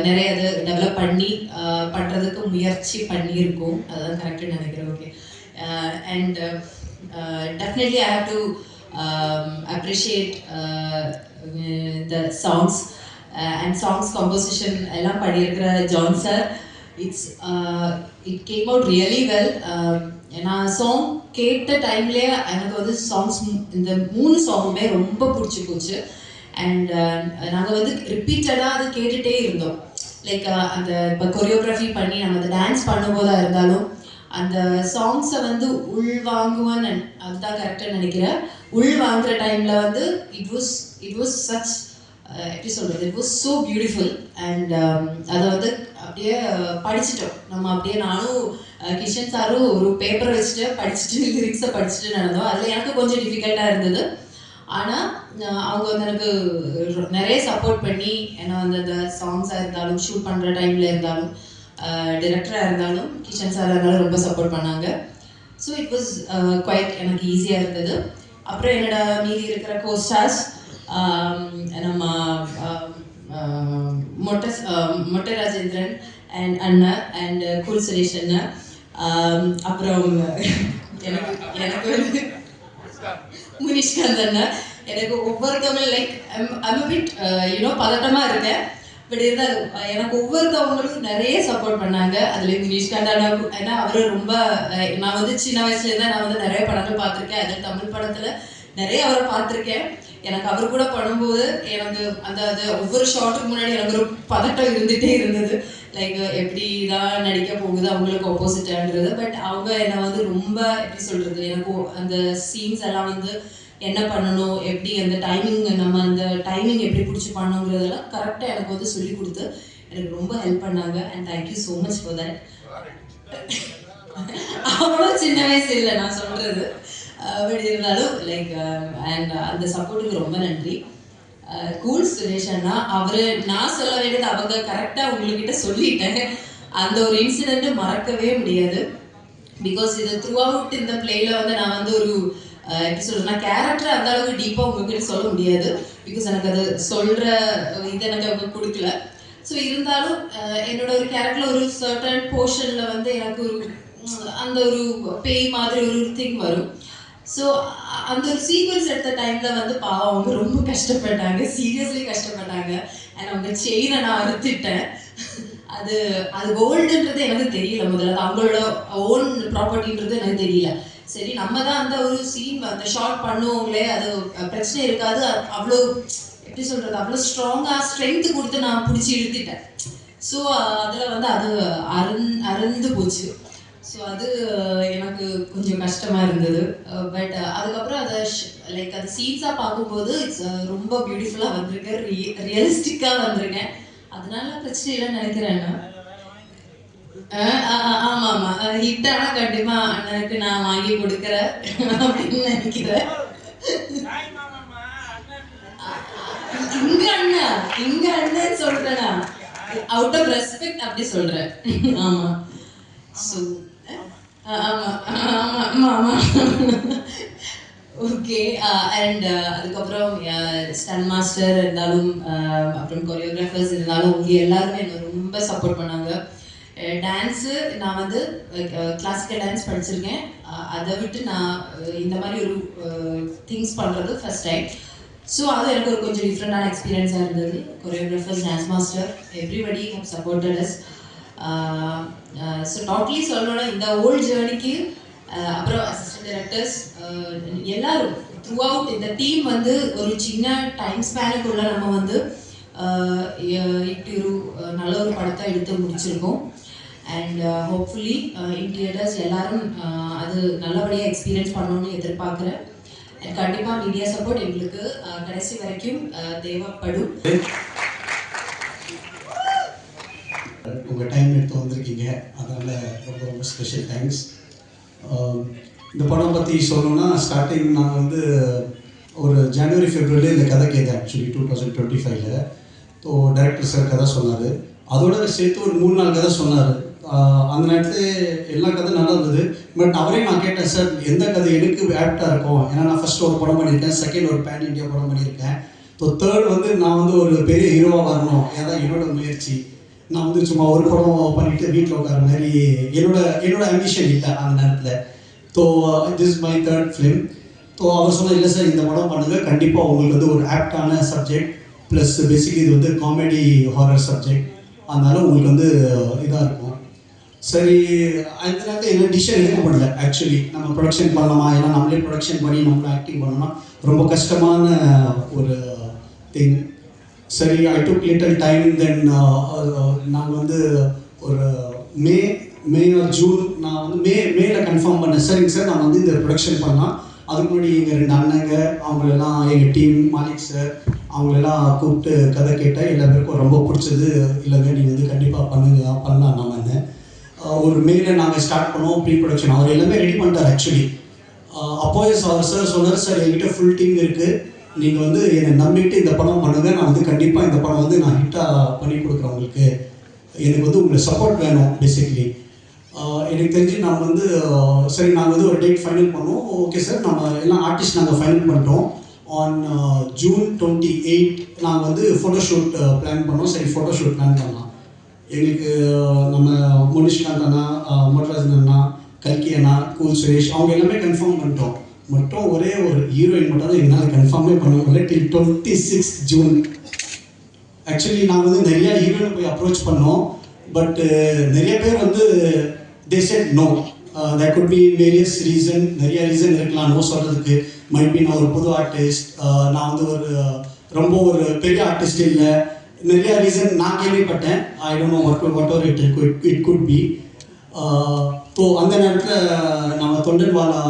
நிறைய இது டெவலப் பண்ணி பண்ணுறதுக்கு முயற்சி பண்ணியிருக்கோம். அதுதான் கரெக்டுன்னு நினைக்கிறேன். Okay. And definitely I have to appreciate the songs and songs composition எல்லாம் பண்ணியிருக்கிற John sir. it came out really well. நான் சாங் கேட்ட டைம்லேயே எனக்கு வந்து சாங்ஸ் இந்த 3 சாங்குமே ரொம்ப பிடிச்சி போச்சு. அண்ட் நாங்கள் வந்து ரிப்பீட்டடாக அது கேட்டுகிட்டே இருந்தோம். லைக் அந்த இப்போ கொரியோகிராஃபி பண்ணி நம்ம அந்த டான்ஸ் பண்ணும்போதாக இருந்தாலும் அந்த சாங்ஸை வந்து உள்வாங்குவேன்னு அதுதான் கரெக்டாக நினைக்கிறேன். உள்வாங்குற டைமில் வந்து இட் வாஸ் சச் எப்படி சொல்கிறது, it was so beautiful. And அதை வந்து அப்படியே படிச்சிட்டோம் நம்ம. அப்படியே நானும் கிஷன் சாரும் ஒரு பேப்பரை வச்சுட்டு படிச்சுட்டு லிரிக்ஸை படிச்சுட்டு நடந்தோம். அதில் எனக்கு கொஞ்சம் டிஃபிகல்ட்டாக இருந்தது. ஆனால் அவங்க வந்து எனக்கு நிறைய சப்போர்ட் பண்ணி ஏன்னா வந்து அந்த சாங்ஸாக இருந்தாலும் ஷூட் பண்ணுற டைமில் இருந்தாலும் டிரெக்டராக இருந்தாலும் கிஷன் சாராக இருந்தாலும் ரொம்ப சப்போர்ட் பண்ணாங்க. ஸோ இட் வாஸ் குவைட் எனக்கு ஈஸியாக இருந்தது. அப்புறம் என்னோட மீதி இருக்கிற கோஸ்டார்ஸ் நம்ம மொட்டை ராஜேந்திரன் அண்ட் அண்ணா அண்ட் கூல் சுரேஷ் அண்ணா. அப்புறம் எனக்கு வந்து முனிஷ்காந்த் அண்ணா. எனக்கு ஒவ்வொருத்தவங்களும் லைக் ஐம் a bit பதட்டமாக இருக்கேன். பட் இருந்தாலும் எனக்கு ஒவ்வொருத்தவங்களும் நிறைய சப்போர்ட் பண்ணாங்க. அதுலேயும் முனிஷ்காந்த் அண்ணா ஏன்னா அவர் ரொம்ப நான் வந்து சின்ன வயசுலேருந்து நான் வந்து நிறைய படங்கள் பார்த்துருக்கேன். அதில் தமிழ் படத்தில் நிறைய அவரை பார்த்துருக்கேன். எனக்கு அவர் கூட பண்ணும்போது எனக்கு அந்த ஒவ்வொரு ஷாட்டுக்கு முன்னாடி எனக்கு ஒரு பதட்டம் இருந்துகிட்டே இருந்தது. லைக் எப்படி தான் நடிக்க போகுது அவங்களுக்கு ஆப்போசிட்டான்றது. பட் அவங்க என்னை வந்து ரொம்ப எப்படி சொல்கிறது, எனக்கு அந்த சீன்ஸ் எல்லாம் வந்து என்ன பண்ணணும், எப்படி அந்த டைமிங் நம்ம அந்த டைமிங் எப்படி பிடிச்சி பண்ணணுங்கிறதெல்லாம் கரெக்டாக எனக்கு வந்து சொல்லி கொடுத்து எனக்கு ரொம்ப ஹெல்ப் பண்ணாங்க. And thank you so much for that. அவ்வளோ சின்ன வயசு இல்லை நான் சொல்கிறது. பட் இருந்தாலும் லைக் அண்ட் அந்த சப்போர்ட்டுக்கு ரொம்ப நன்றி. கூல் சுரேஷ் அண்ணா அவர் நான் சொல்ல வேண்டியது அவங்க கரெக்டாக உங்கள்கிட்ட சொல்லிட்டேன். அந்த ஒரு இன்சிடென்ட் மறக்கவே முடியாது. பிகாஸ் இது த்ரூ அவுட் இந்த பிளேல வந்து நான் வந்து ஒரு எப்படி சொல்றது, நான் கேரக்டர் அந்த அளவுக்கு டீப்பாக உங்ககிட்ட சொல்ல முடியாது. பிகாஸ் எனக்கு அது சொல்ற இது எனக்கு அவங்க கொடுக்கல. ஸோ இருந்தாலும் என்னோட ஒரு கேரக்டர்ல ஒரு சர்டன் போர்ஷன்ல வந்து எனக்கு ஒரு அந்த ஒரு பேய் மாதிரி ஒரு திங் வரும். ஸோ அந்த ஒரு சீக்வன்ஸ் எடுத்த டைம்ல வந்து பாவம் அவங்க ரொம்ப கஷ்டப்பட்டாங்க, சீரியஸ்லி கஷ்டப்பட்டாங்க. அண்ட் அவங்க செயினை நான் அறுத்துட்டேன். அது கோல்டுன்றது எனக்கு தெரியல முதல்ல, அது அவங்களோட ஓன் ப்ராப்பர்ட்டின்றது எனக்கு தெரியல. சரி நம்ம தான் அந்த ஒரு சீன் அந்த ஷார்ட் பண்ணுவோங்களே, அது பிரச்சனை இருக்காது. அவ்வளோ எப்படி சொல்கிறது, அவ்வளோ ஸ்ட்ராங்காக ஸ்ட்ரென்த்து கொடுத்து நான் பிடிச்சி இழுத்துட்டேன். ஸோ அதில் வந்து அது அறுந்து போச்சு. ஸோ அது எனக்கு கொஞ்சம் கஷ்டமாக இருந்தது. பட் அதுக்கப்புறம் அதை லைக் அது சீன்ஸாக பார்க்கும்போது இட்ஸ் ரொம்ப பியூட்டிஃபுல்லாக வந்திருக்கேன், ரியலிஸ்டிக்காக வந்திருக்கேன். அதனால பிரச்சனை இல்லைன்னு நினைக்கிறேன். ஆமாம் ஆமாம், ஹிட்டானா கண்டிப்பாக அண்ணனுக்கு நான் வாங்கி கொடுக்குறேன் அப்படின்னு நினைக்கிறேன். இங்க அண்ணன் சொல்றேனா, அவுட் ஆஃப் ரெஸ்பெக்ட் அப்படி சொல்றேன். ஆமா. ஸோ ஆமா ஆமா ஆமா ஆமா ஓகே. அண்ட் அதுக்கப்புறம் ஸ்டன் மாஸ்டர் இருந்தாலும் அப்புறம் கொரியோகிராஃபர்ஸ் இருந்தாலும் உங்க எல்லாருமே என்ன ரொம்ப சப்போர்ட் பண்ணாங்க. டான்ஸு நான் வந்து கிளாசிக்கல் டான்ஸ் படிச்சிருக்கேன். அதை விட்டு நான் இந்த மாதிரி ஒரு திங்ஸ் பண்ணுறது ஃபர்ஸ்ட் டைம். ஸோ அது எனக்கு ஒரு கொஞ்சம் டிஃப்ரெண்டான எக்ஸ்பீரியன்ஸாக இருந்தது. Choreographers, dance master, everybody have supported us. So totally சொல்லணும்னா இந்த ஓல்ட் ஜேர்னிக்கு அப்புறம் அசிஸ்டன்ட் டைரக்டர்ஸ் எல்லாரும் த்ரூ அவுட் இந்த டீம் வந்து ஒரு சின்ன டைம் ஸ்பேனுக்குள்ள நம்ம வந்து இப்படி ஒரு நல்ல ஒரு படத்தை எடுத்து முடிச்சிருக்கோம். அண்ட் ஹோப்ஃபுல்லி இன் தியேட்டர்ஸ் எல்லாரும் அது நல்லபடியாக எக்ஸ்பீரியன்ஸ் பண்ணணும்னு எதிர்பார்க்குறேன். அண்ட் கண்டிப்பாக மீடியா சப்போர்ட் எங்களுக்கு கடைசி வரைக்கும் தேவைப்படும். உங்கள் டைம் எடுத்து வந்திருக்கீங்க, அதனால் ரொம்ப ரொம்ப ஸ்பெஷல் தேங்க்ஸ். இந்த படம் பற்றி சொல்லணும்னா ஸ்டார்டிங் நான் வந்து ஒரு ஜனவரி ஃபெப்ரவரி இந்த கதை கேட்டேன் ஆக்சுவலி 2025. ஸோ டைரக்டர் சார் கதை சொன்னார், அதோட சேர்த்து ஒரு 3-4 கதை சொன்னார். அந்த நேரத்தில் எல்லா கதை நல்லா இருந்தது. பட் அவரே நான் கேட்டேன், சார் எந்த கதை எனக்கு ஆப்டாக இருக்கும், ஏன்னா நான் ஃபஸ்ட்டு ஒரு படம் பண்ணியிருக்கேன், செகண்ட் ஒரு பேன் இண்டியா படம் பண்ணியிருக்கேன். ஸோ தேர்ட் வந்து நான் வந்து ஒரு பெரிய ஹீரோவாக வரணும், ஏதாவது என்னோட முயற்சி. நான் வந்து சும்மா ஒரு படம் பண்ணிவிட்டு வீட்டில் உட்கார மாதிரி என்னோட ஆம்பிஷன் இல்லை அந்த நேரத்தில். So this is my third film. So அவர் சொன்னால், இல்லை சார் இந்த படம் பண்ணுங்கள், கண்டிப்பாக உங்களுக்கு வந்து ஒரு ஆப்டான சப்ஜெக்ட் ப்ளஸ் பேசிக்கலி இது வந்து காமெடி ஹாரர் சப்ஜெக்ட், அதனால உங்களுக்கு வந்து இதாக இருக்கும். சரி, அந்த நேரத்தில் என்ன டிசிஷன் எடுக்க முடியல ஆக்சுவலி. நம்ம ப்ரொடக்ஷன் பண்ணலாமா, ஏன்னா நம்மளே ப்ரொடக்ஷன் பண்ணி நம்மளே ஆக்டிங் பண்ணோம்னா ரொம்ப கஷ்டமான ஒரு திங். சரி, ஐ டுக் லிட்டில் டைம். தென் நாங்கள் வந்து ஒரு மே ஆர் ஜூன் நான் வந்து மேல கன்ஃபார்ம் பண்ணேன். சரிங்க சார், நான் வந்து இந்த ப்ரொடக்ஷன் பண்ணலாம். அதுக்கு முன்னாடி எங்கள் 2 அண்ணங்க அவங்களெல்லாம் எங்கள் டீம் மாலிக் சார் அவங்களெல்லாம் கூப்பிட்டு கதை கேட்டேன். எல்லா பேருக்கும் ரொம்ப பிடிச்சது. இல்லைங்க நீங்கள் வந்து கண்டிப்பாக பண்ணலாம் நம்ம ஒரு மேல நாங்கள் ஸ்டார்ட் பண்ணுவோம் ப்ரீ ப்ரொடக்ஷன். அவர் எல்லாமே ரெடி பண்ணிட்டார் ஆக்சுவலி. அப்போவே அவர் சார் சொன்னார், சார் என்கிட்ட ஃபுல் டீம் இருக்குது, நீங்கள் வந்து என்னை நம்பிட்டு இந்த படம் பண்ணுங்கள், நான் வந்து கண்டிப்பாக இந்த படம் வந்து நான் ஹிட்டாக பண்ணி கொடுக்குறேன் உங்களுக்கு, எனக்கு வந்து உங்களை சப்போர்ட் வேணும் பேசிக்கலி. எனக்கு தெரிஞ்சு நான் வந்து சரி நாங்கள் வந்து ஒரு டேட் ஃபைனல் பண்ணோம். ஓகே சார், நம்ம எல்லாம் ஆர்டிஸ்ட் நாங்கள் ஃபைனல் பண்ணிட்டோம். ஆன் June 28 நாங்கள் வந்து ஃபோட்டோஷூட் பிளான் பண்ணோம். சரி, ஃபோட்டோஷூட் பிளான் பண்ணலாம். எங்களுக்கு நம்ம முனிஷ்காந்த் அண்ணா, மொட்ராஜன் அண்ணா, கல்கி அண்ணா, கூல் சுரேஷ் அவங்க எல்லாமே கன்ஃபார்ம் பண்ணிட்டோம். மட்டும் ஒரே ஒரு ஹீரோயின் மட்டும் தான் எங்களால் கன்ஃபார்மே பண்ண முடியல டில் 26 ஜூன். ஆக்சுவலி நாங்கள் வந்து நிறையா ஹீரோயினை போய் அப்ரோச் பண்ணோம். பட் நிறைய பேர் வந்து they said no. There could be various reason, நிறைய ரீசன் இருக்கலாம் நோ சொல்கிறதுக்கு. மைட் பி நான் ஒரு புது ஆர்டிஸ்ட், நான் வந்து ரொம்ப ஒரு பெரிய ஆர்டிஸ்ட் இல்லை, நிறைய ரீசன் நான் கேள்விப்பட்டேன். I don't know what ever it could be. So அந்த நேரத்தில் நம்ம தொண்டன்வாலா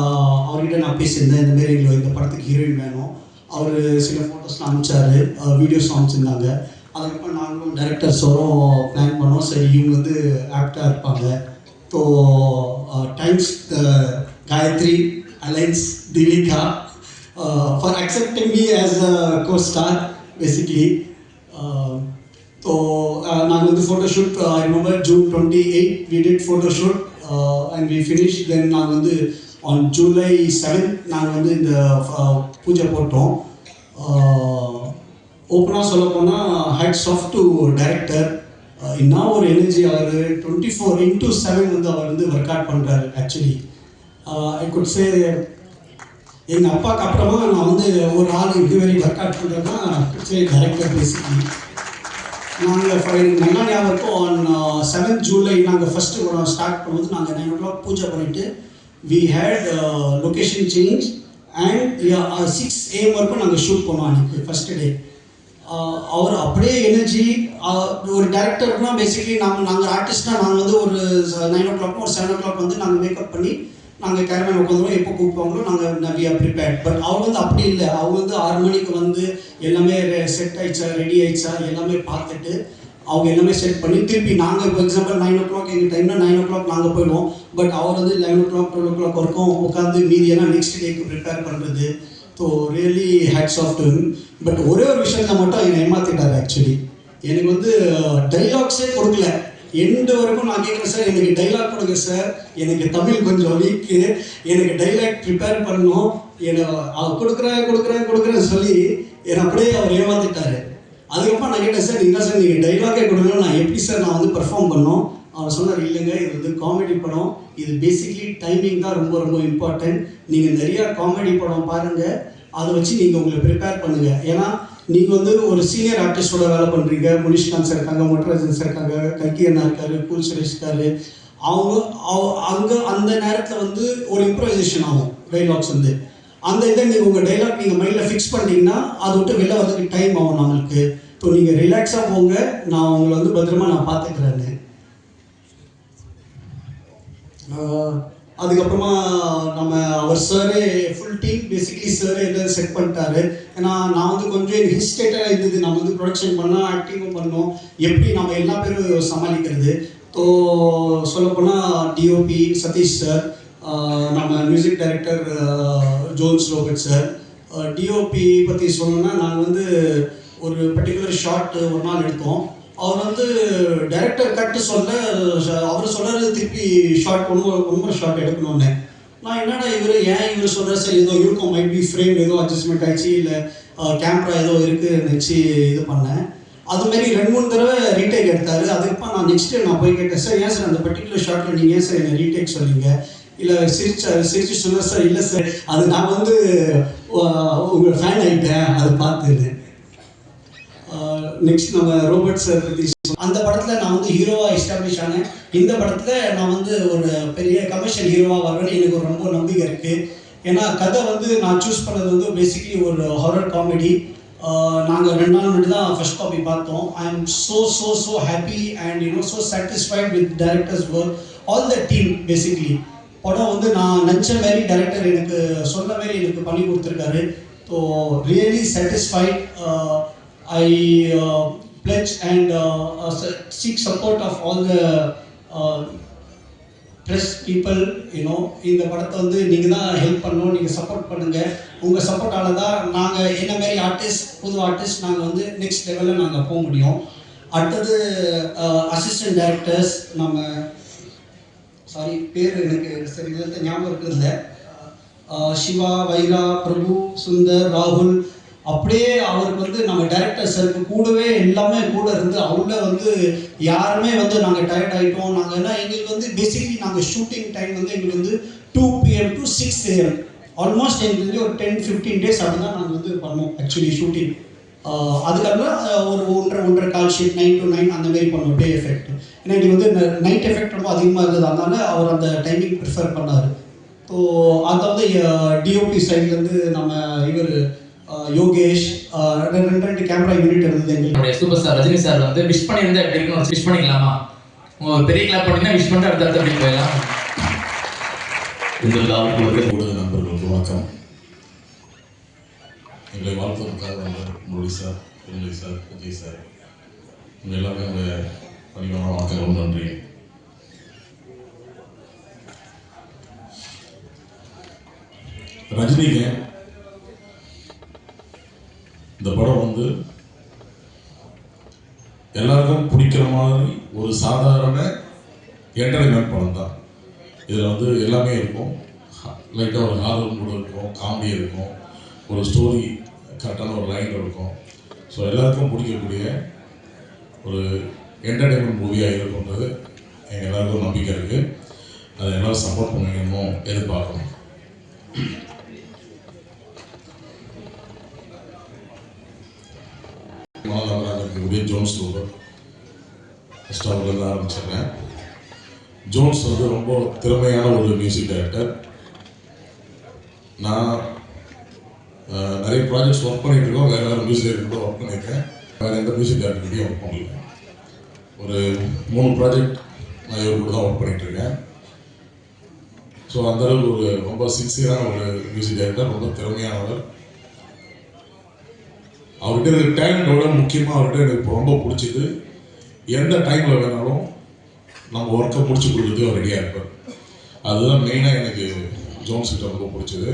அவர்கிட்ட நான் பேசியிருந்தேன், இந்தமாரி எங்களுக்கு இந்த படத்துக்கு ஹீரோயின் வேணும். அவர் சில ஃபோட்டோஸ்லாம் அனுப்பிச்சாரு, வீடியோஸ் அனுப்பிச்சிருந்தாங்க. அதுக்கப்புறம் நாங்களும் டைரக்டர்ஸோரும் பிளான் பண்ணோம். சரி, இவங்க வந்து ஆப்டாக இருப்பாங்க. ஸோ டைம்ஸ் காயத்ரி, அலைன்ஸ், Divika for accepting me as a costar basically. So நாங்கள் வந்து வந்து photo shoot I remember June 28 we did photo shoot and we finished. then நாங்கள் வந்து on July 7 நாங்கள் வந்து இந்த பூஜை போட்டோம். ஓப்பனாக சொல்ல போனால் ஹேட்ஸ் ஆஃப் டு டைரக்டர். என்ன ஒரு எனர்ஜி அவர் 24/7 வந்து அவர் வந்து ஒர்க் அவுட் பண்ணுறாரு. ஆக்சுவலி ஐ குட் சே எங்கள் அப்பாவுக்கு அப்புறமா நான் வந்து ஒரு ஆள் இதுவரை ஒர்க் அவுட் பண்ணுறேன்னா சரி டைரக்டர் பேசிக்கி. நாங்கள் நல்லா ஞாபகம் இருக்கும் ஆன் 7th July நாங்கள் ஃபஸ்ட்டு ஸ்டார்ட் பண்ணும்போது நாங்கள் 9 o'clock பூஜை பண்ணிவிட்டு we had location change and 6 AM வரைக்கும் நாங்கள் ஷூட் பண்ணோம் அன்றைக்கி ஃபஸ்ட்டு டே. அவர் அப்படியே எனர்ஜி ஒரு டேரக்டர்னா பேசிக்கலி நாங்கள் ஆர்டிஸ்ட்னால் நாங்கள் வந்து ஒரு 9 o'clock ஒரு 7 o'clock வந்து நாங்கள் மேக்கப் பண்ணி நாங்கள் கேரமேன் உட்காந்துருவோம். எப்போ கூப்பிடுவாங்களோ நாங்கள் வி ஆர் ப்ரிப்பேர்ட். பட் அவர் வந்து அப்படி இல்லை. அவங்க வந்து 6 மணிக்கு வந்து எல்லாமே செட் ஆயிடுச்சா ரெடி ஆயிடுச்சா எல்லாமே பார்த்துட்டு அவங்க எல்லாமே செட் பண்ணி திருப்பி நாங்கள் இப்போ எக்ஸாம்பிள் 9 o'clock எங்கள் டைம்னா 9 o'clock நாங்கள் போயிடுவோம். பட் அவர் வந்து 11 o'clock 12 o'clock வரைக்கும் உட்காந்து மீதியெல்லாம் நெக்ஸ்ட் டேக்கு ப்ரிப்பேர் பண்ணுறது. So really hats off to him. But ஒரே ஒரு விஷயத்தில் மட்டும் என்னை ஏமாற்றிட்டார். ஆக்சுவலி எனக்கு வந்து டைலாக்ஸே கொடுக்கல. எண்டு வரைக்கும் நான் கேட்குறேன் சார் எனக்கு டைலாக் கொடுங்க சார், எனக்கு தமிழ் கொஞ்சம் வீக்கு, எனக்கு டைலாக் ப்ரிப்பேர் பண்ணணும், என்னை கொடுக்குறேன் சொல்லி என்னை அப்படியே அவர் ஏமாற்றிட்டார். அதுக்கப்புறம் நான் கேட்டேன் சார் என்ன சார் நீங்கள் டைலாக்கே கொடுங்க, நான் எப்படி சார் நான் வந்து பெர்ஃபார்ம் பண்ணோம். அவர் சொன்னார் இல்லைங்க இது வந்து காமெடி படம், இது பேசிக்லி டைமிங் தான் ரொம்ப ரொம்ப இம்பார்ட்டன்ட். நீங்கள் நிறையா காமெடி படம் பாருங்கள், அதை வச்சு நீங்கள் உங்களை ப்ரிப்பேர் பண்ணுங்கள். ஏன்னா நீங்கள் வந்து ஒரு சீனியர் ஆர்டிஸ்டோட வேலை பண்ணுறீங்க. முனிஷ்காந்த் சார் இருக்காங்க, மொட்டராஜன் சார் இருக்காங்க, கல்கி அண்ணா இருக்காரு, கூல் சுரேஷ் இருக்காரு. அங்கே அந்த நேரத்தில் வந்து ஒரு இம்ப்ரவைசேஷன் ஆகும் டைலாக்ஸ் வந்து. அந்த இதை நீங்கள் உங்கள் டைலாக் நீங்கள் மைண்டில் ஃபிக்ஸ் பண்ணிட்டீங்கன்னா அதை விட்டு வெளில வரதுக்கு டைம் ஆகும் நம்மளுக்கு. ஸோ நீங்கள் ரிலாக்ஸாக போங்க, நான் உங்களை வந்து பத்திரமா நான் பார்த்துக்கிறேன்னு. அதுக்கப்புறமா நம்ம அவர் சாரே ஃபுல் டீம் பேசிக்லி சாரே எல்லாம் செட் பண்ணிட்டாரு. ஏன்னா நான் வந்து கொஞ்சம் ஹிஸ்டேட்டாக இருந்தது. நம்ம வந்து ப்ரொடக்ஷன் பண்ணோம், ஆக்டிங்கும் பண்ணோம், எப்படி நம்ம எல்லா பேரும் சமாளிக்கிறது. ஸோ சொல்லப்போனால் டிஓபி சதீஷ் சார், நம்ம music director Jones Robert sir. DOP பற்றி சொல்லணும்னா நாங்கள் வந்து ஒரு பர்டிகுலர் ஷாட் ஒரு நாள் எடுத்தோம். அவர் வந்து டைரக்டர் கட்டு சொல்ல அவர் சொல்கிறாரு திருப்பி ஷார்ட் ரொம்ப ஷார்ட் எடுக்கணும்னு. நான் என்னடா இவர் சொல்கிறார் சார் ஏதோ இருக்கும், மைட் பி ஃப்ரேம் ஏதோ அட்ஜஸ்ட்மெண்ட் ஆகிடுச்சு இல்லை கேமரா ஏதோ இருக்குது நினச்சி இது பண்ணேன். அதுமாரி 2-3 தடவை ரீடேக் எடுத்தார். அதுக்கப்புறம் நான் நெக்ஸ்ட் நான் போய் கேட்டேன் சார் ஏன் சார் அந்த பர்டிகுலர் ஷார்ட்டில் நீங்கள் ஏன் சார் என்னை ரீடேக் சொன்னீங்க? இல்லை சிரிச்சு சொன்னார் சார் இல்லை சார் அது நான் வந்து உங்கள் ஃபேன் ஆகிட்டேன் அதை பார்த்துன்னு. நெக்ஸ்ட் நம்ம ரோபர்ட் சார் பற்றி அந்த படத்தில் நான் வந்து ஹீரோவாக எஸ்டாப்ளிஷ் ஆனேன். இந்த படத்தில் நான் வந்து ஒரு பெரிய கமர்ஷியல் ஹீரோவாக வரேன்னு எனக்கு ஒரு ரொம்ப நம்பிக்கை இருக்குது. ஏன்னா கதை வந்து நான் சூஸ் பண்ணது வந்து பேசிக்கலி ஒரு ஹாரர் காமெடி. நாங்கள் 2 நாள் முன்னாடி தான் ஃபர்ஸ்ட் காப்பி பார்த்தோம். I am so happy and so satisfied with directors work, all the team. Basically படம் வந்து நான் நினச்ச மாரி டைரக்டர் எனக்கு சொன்ன மாரி எனக்கு பண்ணி கொடுத்துருக்காரு. So really satisfied. I pledge and seek support of all the press people. இந்த படத்தை வந்து நீங்கள் தான் ஹெல்ப் பண்ணணும், நீங்கள் சப்போர்ட் பண்ணுங்கள். உங்கள் சப்போர்ட்டால் தான் நாங்கள் என்ன மாதிரி ஆர்டிஸ்ட் புது ஆர்டிஸ்ட் நாங்கள் வந்து நெக்ஸ்ட் லெவலில் நாங்கள் போக முடியும். அடுத்தது அசிஸ்டன்ட் டைரக்டர்ஸ் நம்ம பேர் எனக்கு சரி ஞாபகம் இருக்குதுல்ல, சிவா, வைரா, பிரபு, சுந்தர், ராகுல். அப்படியே அவருக்கு வந்து நம்ம டைரக்டர் சாருக்கு கூடவே எல்லாமே கூட இருந்து அவங்கள வந்து யாருமே வந்து நாங்கள் டயர்ட் ஆகிட்டோம். நாங்கள் என்ன எங்களுக்கு வந்து பேசிக்கலி நாங்கள் ஷூட்டிங் டைம் வந்து எங்களுக்கு வந்து 2 PM to 6 AM ஆல்மோஸ்ட் எங்களுக்கு வந்து ஒரு 10-15 days அப்படி தான் நாங்கள் வந்து பண்ணோம் ஆக்சுவலி ஷூட்டிங். அதுக்கப்புறம் ஒரு 1.5 கால் ஷீட் 9 to 9 அந்த மாதிரி பண்ணுவோம் டே எஃபெக்ட். ஏன்னா எங்களுக்கு வந்து நைட் எஃபெக்ட் ரொம்ப அதிகமாக இருந்தது, அதனால அவர் அந்த டைமிங் ப்ரிஃபர் பண்ணார். ஸோ அதை வந்து டிஓபி சைட்லேருந்து நம்ம இவர் யோகேஷ் 2 கேமரா யூனிட் இருந்தது எங்களுக்கு. சூப்பர் ஸ்டார் ரஜினி சார் வந்து விஷ் பண்ணியிருந்தா எப்படி இருக்குன்னு விஷ் பண்ணிக்கலாமா? உங்கள் பெரிய கிளாப் பண்ணிங்கன்னா விஷ் பண்ணிட்டு அடுத்த அப்படி போயிடலாம். இந்த ஊடக நண்பர்களுக்கு வணக்கம். எங்களை வாழ்த்துவதற்காக வந்த Murali sir, Murali sir, Vijay sir, உங்கள் எல்லாருமே என்னுடைய பணிவான வணக்கம், நன்றி. ரஜினிக்கு இந்த படம் வந்து எல்லாருக்கும் பிடிக்கிற மாதிரி ஒரு சாதாரண என்டர்டைன்மெண்ட் படம் தான். இதில் வந்து எல்லாமே இருக்கும். லைட்டாக ஒரு ஹாரர் கூட இருக்கும், காமெடி இருக்கும், ஒரு ஸ்டோரி கரெக்டான ஒரு லைன் இருக்கும். ஸோ எல்லாருக்கும் பிடிக்கக்கூடிய ஒரு என்டர்டைன்மெண்ட் மூவியாக இருக்குன்றது எங்கள் எல்லாருக்கும் நம்பிக்கை இருக்குது. அதை எல்லோரும் சப்போர்ட் பண்ணணும், எதிர்பார்க்கணும். இருக்கக்கூடிய ஜோன்ஸ் லூபர் ஃபஸ்ட் அவர்லேருந்து ஆரம்பிச்சிடுறேன். ஜோன்ஸ் வந்து ரொம்ப திறமையான ஒரு மியூசிக் டைரக்டர். நான் நிறைய ப்ராஜெக்ட்ஸ் ஒர்க் பண்ணிட்டு இருக்கோம். வேறு மியூசிக் டைரக்டர் ஒர்க் பண்ணியிருக்கேன். வேறு எந்த மியூசிக் டைரக்டர்கிட்டையும் ஒர்க் பண்ணல. ஒரு 3 ப்ராஜெக்ட் நான் இவர் கூட தான் ஒர்க் பண்ணிட்டு இருக்கேன். ஸோ அந்தளவுக்கு ஒரு ரொம்ப சின்சியரான ஒரு மியூசிக் டைரக்டர், ரொம்ப திறமையானவர். அவர்கிட்ட எனக்கு டேலண்டோட முக்கியமாக அவர்கிட்ட எனக்கு ரொம்ப பிடிச்சது, எந்த டைமில் வேணாலும் நம்ம ஒர்க்கை முடிச்சு கொடுக்குறதுக்கு அவர் ரெடியாக இருப்பார். அதுதான் மெயினாக எனக்கு ஜோன்ஸ் கிட்ட ரொம்ப பிடிச்சது.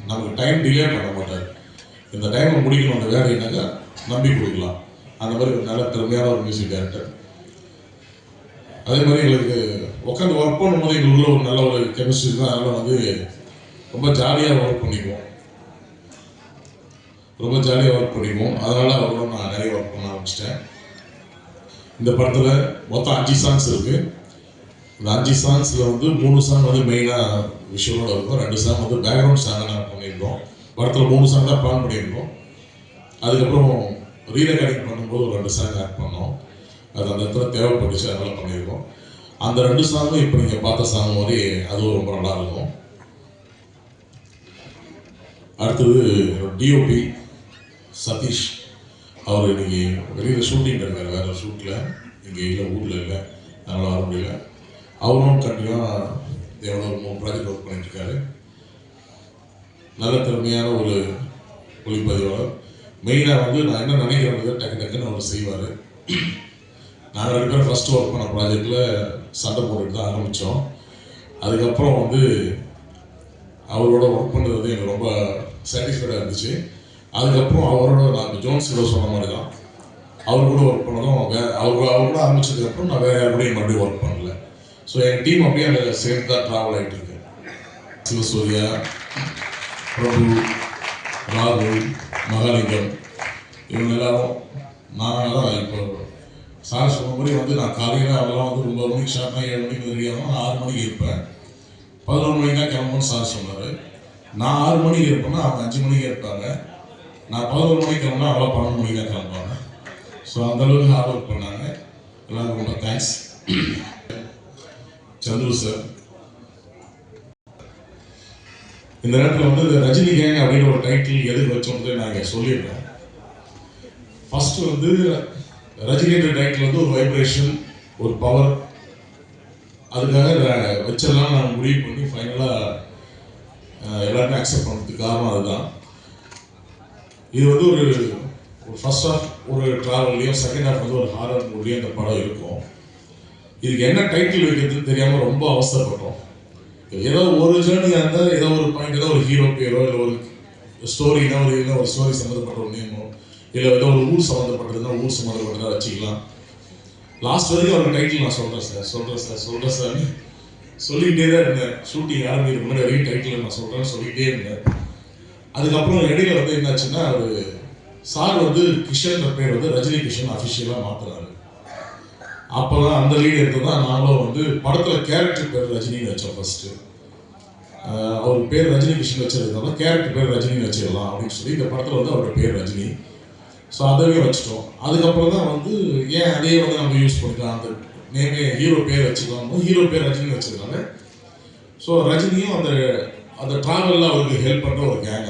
நமக்கு டைம் டிலே பண்ண மாட்டார். இந்த டைமை முடிக்கணும் அந்த வேலைனாக்கா நம்பி கொடுக்கலாம். அந்த மாதிரி ஒரு நல்ல திறமையான ஒரு மியூசிக் டைரக்டர். அதே மாதிரி எங்களுக்கு உட்காந்து ஒர்க் பண்ணும்போது எங்களுக்குள்ள ஒரு நல்ல ஒரு கெமிஸ்ட்ரி தான். அதனால் வந்து ரொம்ப ஜாலியாக ஒர்க் பண்ணிக்குவோம். அதனால் அவரோட நான் நிறைய ஒர்க் பண்ண ஆரம்பிச்சிட்டேன். இந்த படத்தில் மொத்தம் 5 சாங்ஸ் இருக்குது. இந்த 5 சாங்ஸில் வந்து 3 சாங் வந்து மெயினாக விஷுவலோட இருக்கும். 2 சாங் வந்து பேக்ரவுண்ட் சாங்கை நான் பண்ணியிருக்கோம். படத்தில் 3 சாங் தான் பிளான் பண்ணியிருக்கோம். அதுக்கப்புறம் ரீரெக்கார்டிங் பண்ணும்போது ஒரு 2 சாங் ஆட் பண்ணோம். அது அந்த இடத்துல தேவைப்பட்டுச்சு, அதனால் பண்ணியிருக்கோம். அந்த 2 சாங்கும் இப்போ நீங்கள் பார்த்த சாங் மாதிரி அதுவும் ரொம்ப நல்லாயிருக்கும். அடுத்தது டிஓபி சதீஷ். அவர் இன்னைக்கு வெளியில் ஷூட்டிங் இருக்கார், வேறு ஷூட்டில் இங்கே இல்லை, ஊரில் இல்லை, அதனால் வர முடியல. அவரும் கண்டிப்பாக எவ்வளோ 3 ப்ராஜெக்ட் ஒர்க் பண்ணிட்டுருக்காரு. நல்ல திறமையான ஒரு ஒளிப்பதிவாளர். மெயினாக வந்து நான் என்ன நினைக்கிறேன் டக்குன்னு அவர் செய்வார். நாங்கள் 2 பேரும் ஃபஸ்ட்டு ஒர்க் பண்ண ப்ராஜெக்டில் சண்டை போட்டுட்டு தான் ஆரம்பித்தோம். அதுக்கப்புறம் வந்து அவரோட ஒர்க் பண்ணுறது வந்து எனக்கு ரொம்ப சாட்டிஸ்ஃபைடாக இருந்துச்சு. அதுக்கப்புறம் அவரோட நான் ஜோன்ஸ் கூட சொன்ன மாதிரி தான் அவர் கூட ஒர்க் பண்ணதும் அவர் கூட ஆரம்பிச்சதுக்கப்புறம் நான் வேறு யார் கூடயும் மறுபடியும் ஒர்க் பண்ணல. ஸோ என் டீம் அப்படியே அந்த சேர்ந்து தான் ட்ராவல் ஆகிட்டு இருக்கு. சிவசூர்யா, பிரபு, ராகுல், மகாலிங்கம், இவங்க எல்லாரும் நான் தான் இப்போ சார் சொன்ன மாதிரி வந்து நான் காலையில் அவெல்லாம் வந்து 9 மணிக்கு ஷார்ட்னா 7 மணிக்கு ரெடியாகும். நான் 6 மணிக்கு இருப்பேன். 11 மணிக்கு தான் கிளம்பணும்னு சார் சொன்னார். நான் 6 மணிக்கு இருப்பேன்னா அவங்க 5 மணிக்கு இருப்பாங்க. நான் 11 மணிக்கு கிளம்புனா அவ்வளோ 12 மணிக்கு தான் கிளம்புவாங்க. ஸோ அந்தளவுக்கு ஹார்ட் ஒர்க் பண்ணாங்க. எல்லாருக்கும் ரொம்ப தேங்க்ஸ். சந்துரு சார் இந்த நேரத்தில் வந்து ரஜினி கேங் அப்படின்னு ஒரு டைட்டில் எதுக்கு வச்சோம்னு நான் இங்கே சொல்லியிருக்கேன். ஃபஸ்ட்டு வந்து ரஜினின்ற டைட்டில் வந்து ஒரு வைப்ரேஷன், ஒரு பவர், அதுக்காக வச்செல்லாம் நான் முடிவு பண்ணி ஃபைனலாக எல்லாருமே அக்செப்ட் பண்ணுறதுக்கு காரணம் அதுதான். இது வந்து ஒரு ஃபர்ஸ்ட் ஹாஃப் ஒரு ட்ராவல்லையும், செகண்ட் ஹாஃப் வந்து ஒரு ஹாரர் மூவிலையும் அந்த படம் இருக்கும். இதுக்கு என்ன டைட்டில் வைக்கிறதுன்னு தெரியாமல் ரொம்ப அவசரப்பட்டோம். ஏதோ ஒரு ஜேர்னியாக இருந்தால் ஏதோ ஒரு பாயிண்ட், ஏதோ ஒரு ஹீரோ பேரோ இல்லை ஒரு ஸ்டோரினா ஒரு ஸ்டோரி சம்மந்தப்பட்ட ஒரு நேமோ இல்லை ஏதோ ஒரு ஊர் சம்மந்தப்பட்டதுன்னா ஊர் சம்மந்தப்பட்டதாக வச்சுக்கலாம். லாஸ்ட் வரைக்கும் அவருக்கு டைட்டில் நான் சொல்கிறேன் சார் சொல்லிகிட்டே தான் இருந்தேன். ஷூட்டிங் ஆரம்பிக்கிற முன்னாடி வரைக்கும் டைட்டில் நான் சொல்லிகிட்டே இருந்தேன். அதுக்கப்புறம் இடையில வந்து என்னாச்சுன்னா அவர் சார் வந்து கிஷன் பேர் வந்து ரஜினி கிஷன் அஃபிஷியலாக மாற்றுறாரு. அப்போ தான் அந்த லீடு எடுத்து தான் நாங்களும் வந்து படத்தில் கேரக்டர் பேர் ரஜினின்னு வச்சோம். ஃபஸ்ட்டு அவர் பேர் ரஜினி கிஷன் வச்சிருந்தாலும் கேரக்டர் பேர் ரஜினின்னு வச்சிடலாம் அப்படின்னு சொல்லி இந்த படத்தில் வந்து அவரோட பேர் ரஜினி. ஸோ அதவே வச்சுட்டோம். அதுக்கப்புறம் தான் வந்து ஏன் அதே வந்து நம்ம யூஸ் பண்ணிக்கலாம், அந்த நேமே ஹீரோ பேர் வச்சுக்கலாம், ஹீரோ பேர் ரஜினி வச்சுருக்காங்க. ஸோ ரஜினியும் அந்த ட்ராவலில் அவருக்கு ஹெல்ப் பண்ணுற ஒரு கேங்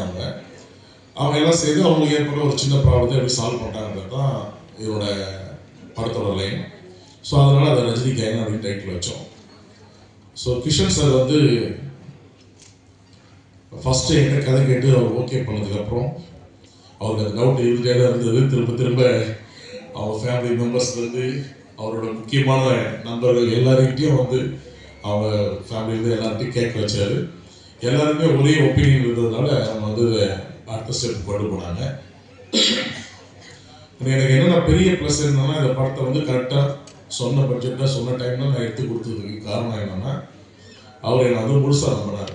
அவங்க எல்லாம் சேர்ந்து அவங்களுக்கு ஏற்பட்ட ஒரு சின்ன ப்ராப்ளத்தை எப்படி சால்வ் பண்ணுறாங்கிறது தான் இதோட படத்தோட லைன். ஸோ அதனால் அதை ரஜினி கேங் அப்படின்னு டைட்டில் வச்சோம். ஸோ கிஷன் சார் வந்து ஃபஸ்ட்டு எங்கள் கதை கேட்டு அவர் ஓகே பண்ணதுக்கப்புறம் அவருக்கு அந்த டவுட் இருந்துகிட்டே தான் இருந்தது. திரும்ப அவங்க ஃபேமிலி மெம்பர்ஸ்லேருந்து அவரோட முக்கியமான நண்பர்கள் எல்லாருக்கிட்டையும் வந்து அவங்க ஃபேமிலியிலேருந்து எல்லார்ட்டையும் கேட்க வச்சார். எல்லாருமே ஒரே ஒப்பீனியன் இருந்ததுனால அவங்க வந்து அடுத்த ஸ்டெப் கொண்டு போனாங்க. எனக்கு என்னென்ன பெரிய ப்ளஸ் என்னன்னா இந்த படத்தை வந்து கரெக்டாக சொன்ன பட்ஜெட்டில் சொன்ன டைமில் நான் எடுத்து கொடுத்ததுக்கு காரணம் என்னென்னா அவர் என்னை அது முழுசாக நம்பினார்.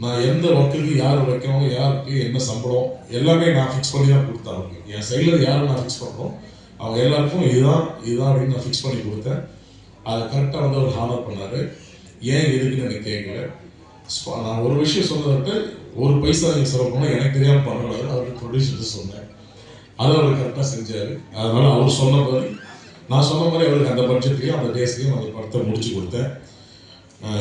நான் எந்த ஒர்க்குக்கு யார் வைக்கணும், யாருக்கு என்ன சம்பளம் எல்லாமே நான் ஃபிக்ஸ் பண்ணி தான் கொடுத்தேன். அவருக்கு என் சைடில் யாரும் நான் ஃபிக்ஸ் பண்ணுறோம், அவங்க எல்லாருக்கும் இதுதான் அப்படின்னு நான் ஃபிக்ஸ் பண்ணி கொடுத்தேன். அதை கரெக்டாக வந்து அவர் ஹானர் பண்ணார். ஏன் எதுக்குன்னு எனக்கு கேட்கல. நான் ஒரு விஷயம் சொன்னதை ஒரு பைசா நீங்கள் செலவு பண்ணால் எனக்கு தெரியாமல் பண்ணக்கூடாது, அவருக்கு ப்ரொடியூசர்ஸ் சொன்னேன். அதை அவர் கரெக்டாக செஞ்சார். அதனால் அவர் சொன்ன மாதிரி நான் சொன்ன மாதிரி அவருக்கு அந்த பட்ஜெட்லேயும் அந்த டேஸ்லேயும் அந்த படத்தை முடிச்சு கொடுத்தேன்.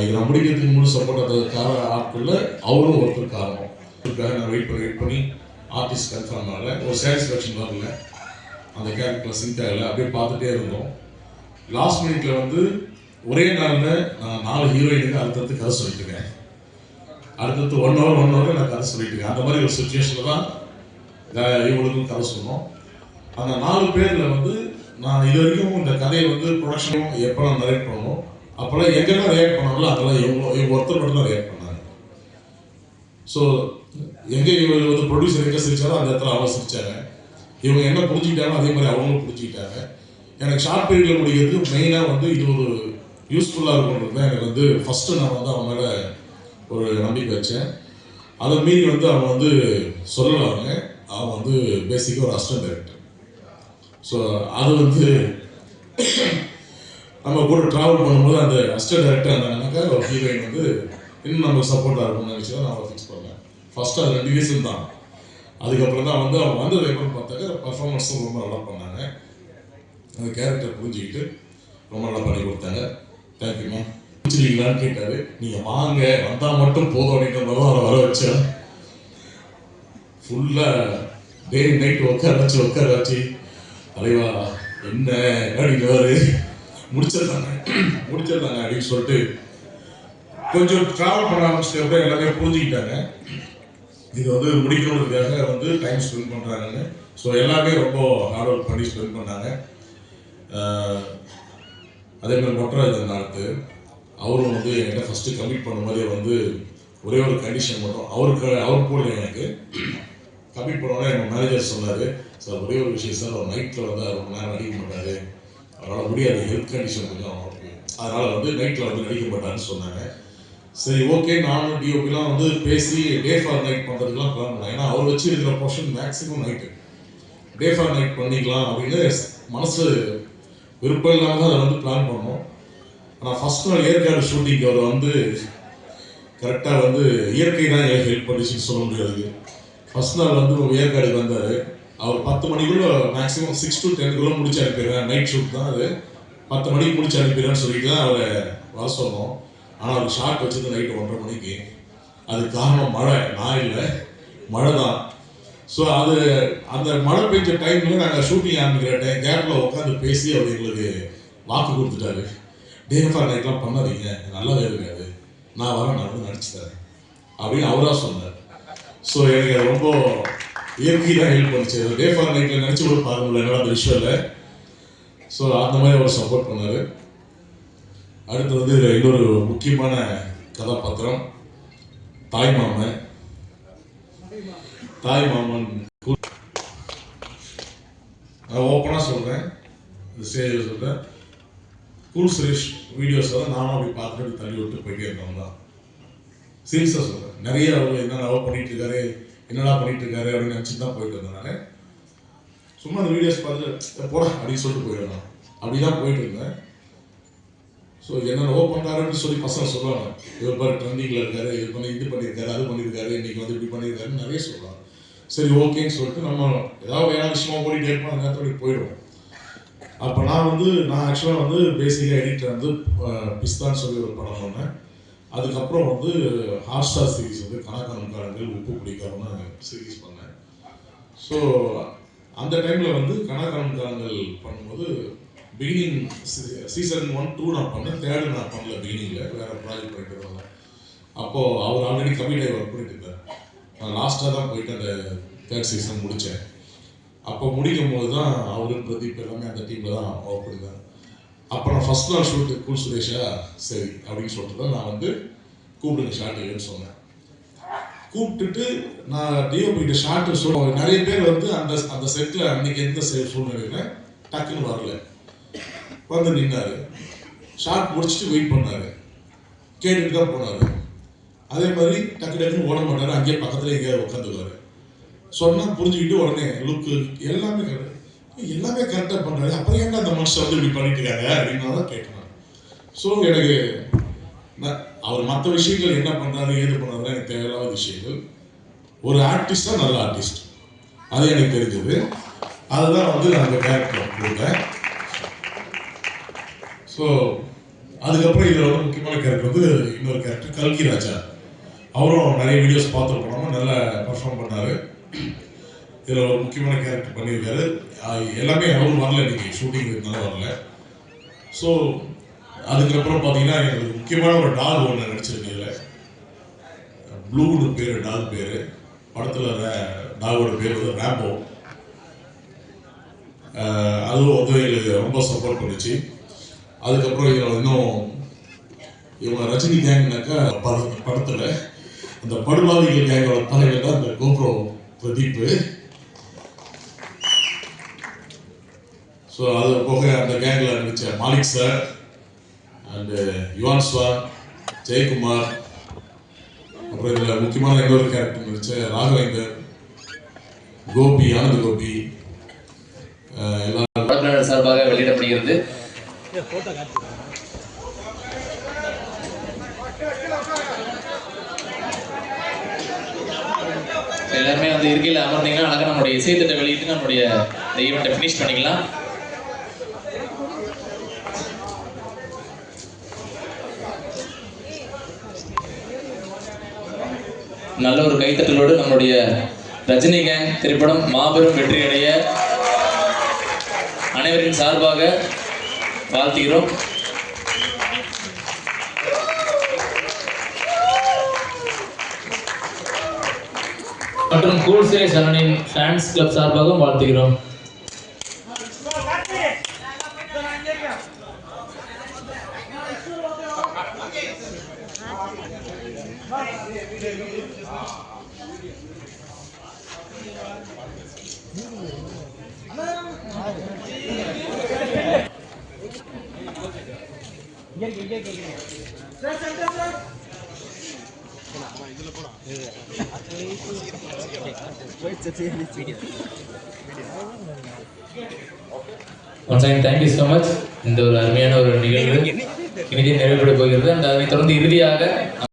இது நான் முடிக்கிறதுக்கு முழு சப்போர்ட் அந்த ஆட்களில் அவரும் ஒருத்தர் காரணம். அதுக்காக நான் வெயிட் பண்ணி ஆர்டிஸ்ட் கன்ஃபார்ம் ஆகலை, ஒரு சாட்டிஸ்ஃபேக்ஷன் வரல, அந்த கேரக்டரில் சிங்க் ஆகலை, அப்படியே பார்த்துட்டே இருந்தோம். லாஸ்ட் மினிட்ல வந்து ஒரே நாளில் நான் 4 ஹீரோயினுக்கு அடுத்தடுத்து கதை சொல்லிட்டுருக்கேன். அடுத்தடுத்து 1 hour நான் கதை சொல்லிட்டுருக்கேன். அந்த மாதிரி ஒரு சுச்சுவேஷனில் தான் இவங்களுக்கும் கதை சொன்னோம். அந்த 4 பேரில் வந்து நான் இது வரைக்கும் இந்த கதையை வந்து ப்ரொடக்ஷனும் எப்போ நான் நரேட் பண்ணணும் அப்போல்லாம் எங்கெல்லாம் ரியாக்ட் பண்ணாங்களோ அதெல்லாம் இவங்க ஒருத்தர் மட்டும் தான் ரியாக்ட் பண்ணாங்க. ஸோ எங்கே இவங்க வந்து ப்ரொடியூசர் எங்கே சிரிச்சாலும் அந்த இடத்துல அவங்க சிரிச்சாங்க. இவங்க என்ன புரிஞ்சுக்கிட்டாலும் அதே மாதிரி அவங்களும் புரிஞ்சுக்கிட்டாங்க. எனக்கு ஷார்ட் பீரியடில் முடிக்கிறதுக்கு மெயினாக வந்து இது ஒரு யூஸ்ஃபுல்லாக இருக்குன்றது தான் எனக்கு வந்து ஃபஸ்ட்டு நான் வந்து அவங்க மேலே ஒரு நம்பிக்கை வச்சேன். அதை மீறி வந்து அவங்க வந்து சொல்லலாங்க, அவங்க வந்து பேசிக்காக ஒரு அசிஸ்டன்ட் டைரக்டர். ஸோ அது வந்து நம்ம கூட ட்ராவல் பண்ணும்போது அந்த அசிஸ்டன்ட் டைரக்டர் இருந்தாங்கன்னாக்கா ஒரு ஹீரோயின் வந்து இன்னும் நமக்கு சப்போர்ட்டாக இருக்கும்னு நினச்சி தான் நான் ஃபிக்ஸ் பண்ணேன். ஃபஸ்ட்டு அது 2 ரீசன் தான். அதுக்கப்புறம் தான் வந்து அவங்க வந்தது எப்படின்னு பார்த்தாக்க பர்ஃபார்மன்ஸும் ரொம்ப நல்லா பண்ணாங்க. அந்த கேரக்டர் புரிஞ்சுக்கிட்டு ரொம்ப நல்லா பண்ணி கொடுத்தாங்க. தேங்க்யூம்மா. பிடிச்சிருக்கீங்களான்னு கேட்டார். நீங்கள் வாங்க, வந்தால் மட்டும் போதும் அப்படின்ற மாதிரி தான் அவரை வர வச்சேன். ஃபுல்லாக டே நைட் உட்கார வச்சு தலைவா என்ன அப்படிங்கிறவர் முடிச்சிருந்தாங்க அப்படின்னு சொல்லிட்டு கொஞ்சம் ட்ராவல் பண்ண ஆரம்பிச்சிட்டு எல்லாமே புரிஞ்சுக்கிட்டாங்க. இது வந்து முடிக்கணுன்றதுக்காக வந்து டைம் ஸ்பெண்ட் பண்ணுறாங்கன்னு. ஸோ எல்லாமே ரொம்ப ஹார்ட் ஒர்க் பண்ணி ஸ்பெண்ட் பண்ணாங்க. அதே மாதிரி மொட்டராஜன் நாட்டு அவரும் வந்து என்கிட்ட ஃபஸ்ட்டு கமிட் பண்ண மாதிரி வந்து ஒரே ஒரு கண்டிஷன் மட்டும் அவர் போடல. எனக்கு கமிட் பண்ணோன்னா எங்கள் மேனேஜர் சொன்னார், சார் ஒரே ஒரு விஷயம் சார், அவர் நைட்டில் வந்து 6 மணி நேரம் நடிக்க மாட்டார், அவரால் முடியாது, ஹெல்த் கண்டிஷன் கொஞ்சம் அவருக்கு, அதனால் வந்து நைட்டில் வந்து நடிக்க மாட்டாருன்னு சொன்னாங்க. சரி ஓகே, நானும் டிஓபிலாம் வந்து பேசி டே ஃபார் நைட் பண்ணுறதுக்குலாம் பிளான் பண்ணேன். ஏன்னா அவர் வச்சு இருக்கிற portion maximum night, day for night பண்ணிக்கலாம் அப்படின்னு மனசு விருப்பம் இல்லாமல் தான் அதை வந்து பிளான் பண்ணோம். ஆனால் ஃபஸ்ட் நாள் ஏற்காடு ஷூட்டிங் அவர் வந்து கரெக்டாக வந்து இயற்கை தான் எனக்கு ஹெல்ப் பண்ணிச்சுன்னு சொல்ல முடியாது. ஃபஸ்ட் நாள் வந்து ஏற்காடுக்கு வந்தார். அவர் 10 மணிக்குள்ள மேக்ஸிமம் 6 to 10 முடிச்சு அனுப்பிடுறேன். நைட் ஷூட் தான் அது, 10 மணிக்கு முடிச்சு அனுப்பிடுறேன்னு சொல்லிட்டு தான் அவரை வர சொன்னோம். ஆனால் அவர் ஷார்ட் வச்சது நைட்டு 1:30 மணிக்கு. அதுக்கு காரணம் மழை, நான் இல்லை, மழை தான். ஸோ அது அந்த மழை பெஞ்ச டைமில் நாங்கள் ஷூட்டிங் ஆரம்பிக்கிற கேப்பில் உட்காந்து பேசி அவர் எங்களுக்கு வாக்கு கொடுத்துட்டாரு. டே ஃபார் நைட்லாம் பண்ணாதீங்க, நல்லாவே இருக்காது, நான் வரேன், நான் வந்து நடிச்சு தரேன் அப்படின்னு அவராக சொன்னார். ஸோ எனக்கு அது ரொம்ப இயற்கை தான் ஹெல்ப் பண்ணிச்சு. டே ஃபார் நைட்டில் நினச்சி கூட பார்க்க முடியல என்னால் அந்த விஷுவலில். ஸோ அந்த மாதிரி அவர் சப்போர்ட் பண்ணார். அடுத்து வந்து இன்னொரு முக்கியமான கதாபாத்திரம் தாய்மாமன். நான் ஓப்பனாக சொல்கிறேன், இந்த ஸ்டேஜில் சொல்கிறேன், கூல் சுரேஷ் வீடியோஸ் தான் நானும் அப்படி பார்த்துட்டு தள்ளி விட்டு போயிட்டே இருந்தவங்க தான். சீரியஸாக சொல்கிறேன், நிறைய அவர் என்னென்ன பண்ணிட்டு இருக்காரு, என்னடா பண்ணிட்டு இருக்காரு அப்படின்னு நினச்சிட்டு தான் போயிட்டு இருந்தேன். நான் சும்மா அந்த வீடியோஸ் பார்த்துட்டு போட அப்படின்னு சொல்லிட்டு போயிடுவேன், அப்படி தான் போயிட்டு இருந்தேன். ஸோ என்னென்னவோ பண்ணுறாருன்னு சொல்லி பசங்க சொல்லுவாங்க, இவர் பாரு ட்ரெண்டிங்கில் இருக்காரு, இது பண்ணியிருக்காரு, அது பண்ணியிருக்காரு, இன்றைக்கி வந்து இப்படி பண்ணியிருக்காருன்னு நிறைய சொல்லுவாங்க. சரி ஓகேன்னு சொல்லிட்டு நம்ம ஏதாவது வேணா விஷயமா ஓடிட்டே இருப்போம், அந்த நேரத்தில் போயிடுவோம். அப்போ நான் ஆக்சுவலாக வந்து பேசிக்காக எடிட்டர் வந்து பிஸ்தான்னு சொல்லி ஒரு படம் பண்ணேன். அதுக்கப்புறம் வந்து ஹாட்ஸ்டார் சீரீஸ் வந்து கணக்கான காலங்கள் உப்பு பிடிக்காமன்னு சீரீஸ் பண்ணேன். ஸோ அந்த டைமில் வந்து கணக்கான காலங்கள் பண்ணும்போது பிகினிங் சீசன் 1, 2 நான் பண்ணேன், 3rd நான் பண்ணல, பிகினிங்கில் வேறு ப்ராஜெக்ட் பண்ணிட்டு இருந்தேன். அப்போது அவர் ஆல்ரெடி கமிட்டாக ஒர்க் பண்ணிட்டு இருந்தார். நான் லாஸ்ட்டாக தான் போயிட்டு அந்த 3rd சீசன் முடித்தேன். அப்போ முடிக்கும் போது தான் அவரு பிரதீப் எல்லாமே அந்த டீமில் தான் ஒர்க் பண்ணியிருந்தாங்க. அப்போ நான் ஃபஸ்ட் நாள் ஷூட்டு கூல் சுரேஷா சரி அப்படின்னு சொல்லிட்டு தான் நான் வந்து கூப்பிடுங்க ஷார்ட் இல்லைன்னு சொன்னேன். கூப்பிட்டுட்டு நான் டிஓபிகிட்ட ஷார்ட்டு சொல்லுவேன். நிறைய பேர் வந்து அந்த செட்டில் அன்றைக்கி எந்த சூழ்நிலையில் டக்குன்னு வரல, வந்து நின்னார். ஷார்ட் முடிச்சுட்டு வெயிட் பண்ணார், கேட்டுட்டு தான் போனார். அதே மாதிரி டக்கு டக்குன்னு ஓட மாட்டார், அங்கேயே பக்கத்தில் எங்கேயாவது உட்காந்துக்குவார். சொன்னால் புரிஞ்சுக்கிட்டு உடனே லுக்கு எல்லாமே கரெக்டாக பண்ணுறாரு. அப்புறம் ஏன்னா அந்த மனுஷன் வந்து இப்படி பண்ணிட்டு இருக்காங்க அப்படின்னு தான் கேட்டேன். ஸோ எனக்கு அவர் மற்ற விஷயங்கள் என்ன பண்ணுறாரு ஏது பண்ணுறாரு எனக்கு தேவையில்லாத விஷயங்கள். ஒரு ஆர்டிஸ்டாக நல்ல ஆர்டிஸ்ட், அது எனக்கு தெரிஞ்சது. அதுதான் வந்து நான் அந்த கேரக்டர் கொடுத்தேன். ஸோ அதுக்கப்புறம் இதில் வந்து முக்கியமான கேரக்டர் வந்து இன்னொரு கேரக்டர் கல்கி ராஜா. அவரும் நிறைய வீடியோஸ் பார்த்துருப்போம், நல்லா பர்ஃபார்ம் பண்ணார். இதில் ஒரு முக்கியமான கேரக்டர் பண்ணியிருக்காரு. எல்லாமே அவரும் வரல, இன்னைக்கு ஷூட்டிங் இருந்தாலும் வரல. ஸோ அதுக்கப்புறம் பார்த்தீங்கன்னா எனக்கு முக்கியமான ஒரு டாக் ஒன்று நடிச்சிருக்கு. இதில் ப்ளூன்னு பேர், டாக் பேர். படத்தில் டாகோட பேர் வந்து ரேம்போ. அதுவும் வந்து எங்களுக்கு ரொம்ப சப்போர்ட் பண்ணிச்சு. அதுக்கப்புறம் இதில் இன்னும் இவங்க ரஜினி கேங்னாக்கா படத்தில் அந்த படுவாதிகள் கேங்கோட தலைவர் தான் இந்த கோப்ரோ பிரதீப். ஸோ அது போக அந்த கேங்கில் நடித்த மாலிக் சார் அண்டு யுவான் ஸ்வான், ஜெயக்குமார், அப்புறம் இதில் முக்கியமான இன்னொரு கேரக்டர் நடித்த ராகவேந்தர், கோபி, ஆனந்த் கோபி எல்லாம் சார்பாக வெளியிடப்படுகிறது. எல்லாருமே வந்து இருக்கையில் அமர்ந்தீங்கன்னா அழகாக நம்மளுடைய இசைத்திட்ட வெளியிட்டு நம்மளுடைய இந்த ஈவெண்ட்டை ஃபினிஷ் பண்ணிக்கலாம். நல்ல ஒரு கைத்தட்டலோடு நம்மளுடைய ரஜினி கேங் திரைப்படம் மாபெரும் வெற்றி அடைய அனைவரின் சார்பாக வாழ்த்துகிறோம். மற்றும் கூல் சிலை சரணின் ஃபேன்ஸ் கிளப் சார்பாகவும் வாழ்த்துகிறோம். Once again, thank you so much. இந்த ஒரு அருமையான ஒரு நிகழ்வு இனிதே நிறைவேற போகிறது. அந்த அதை தொடர்ந்து இறுதியாக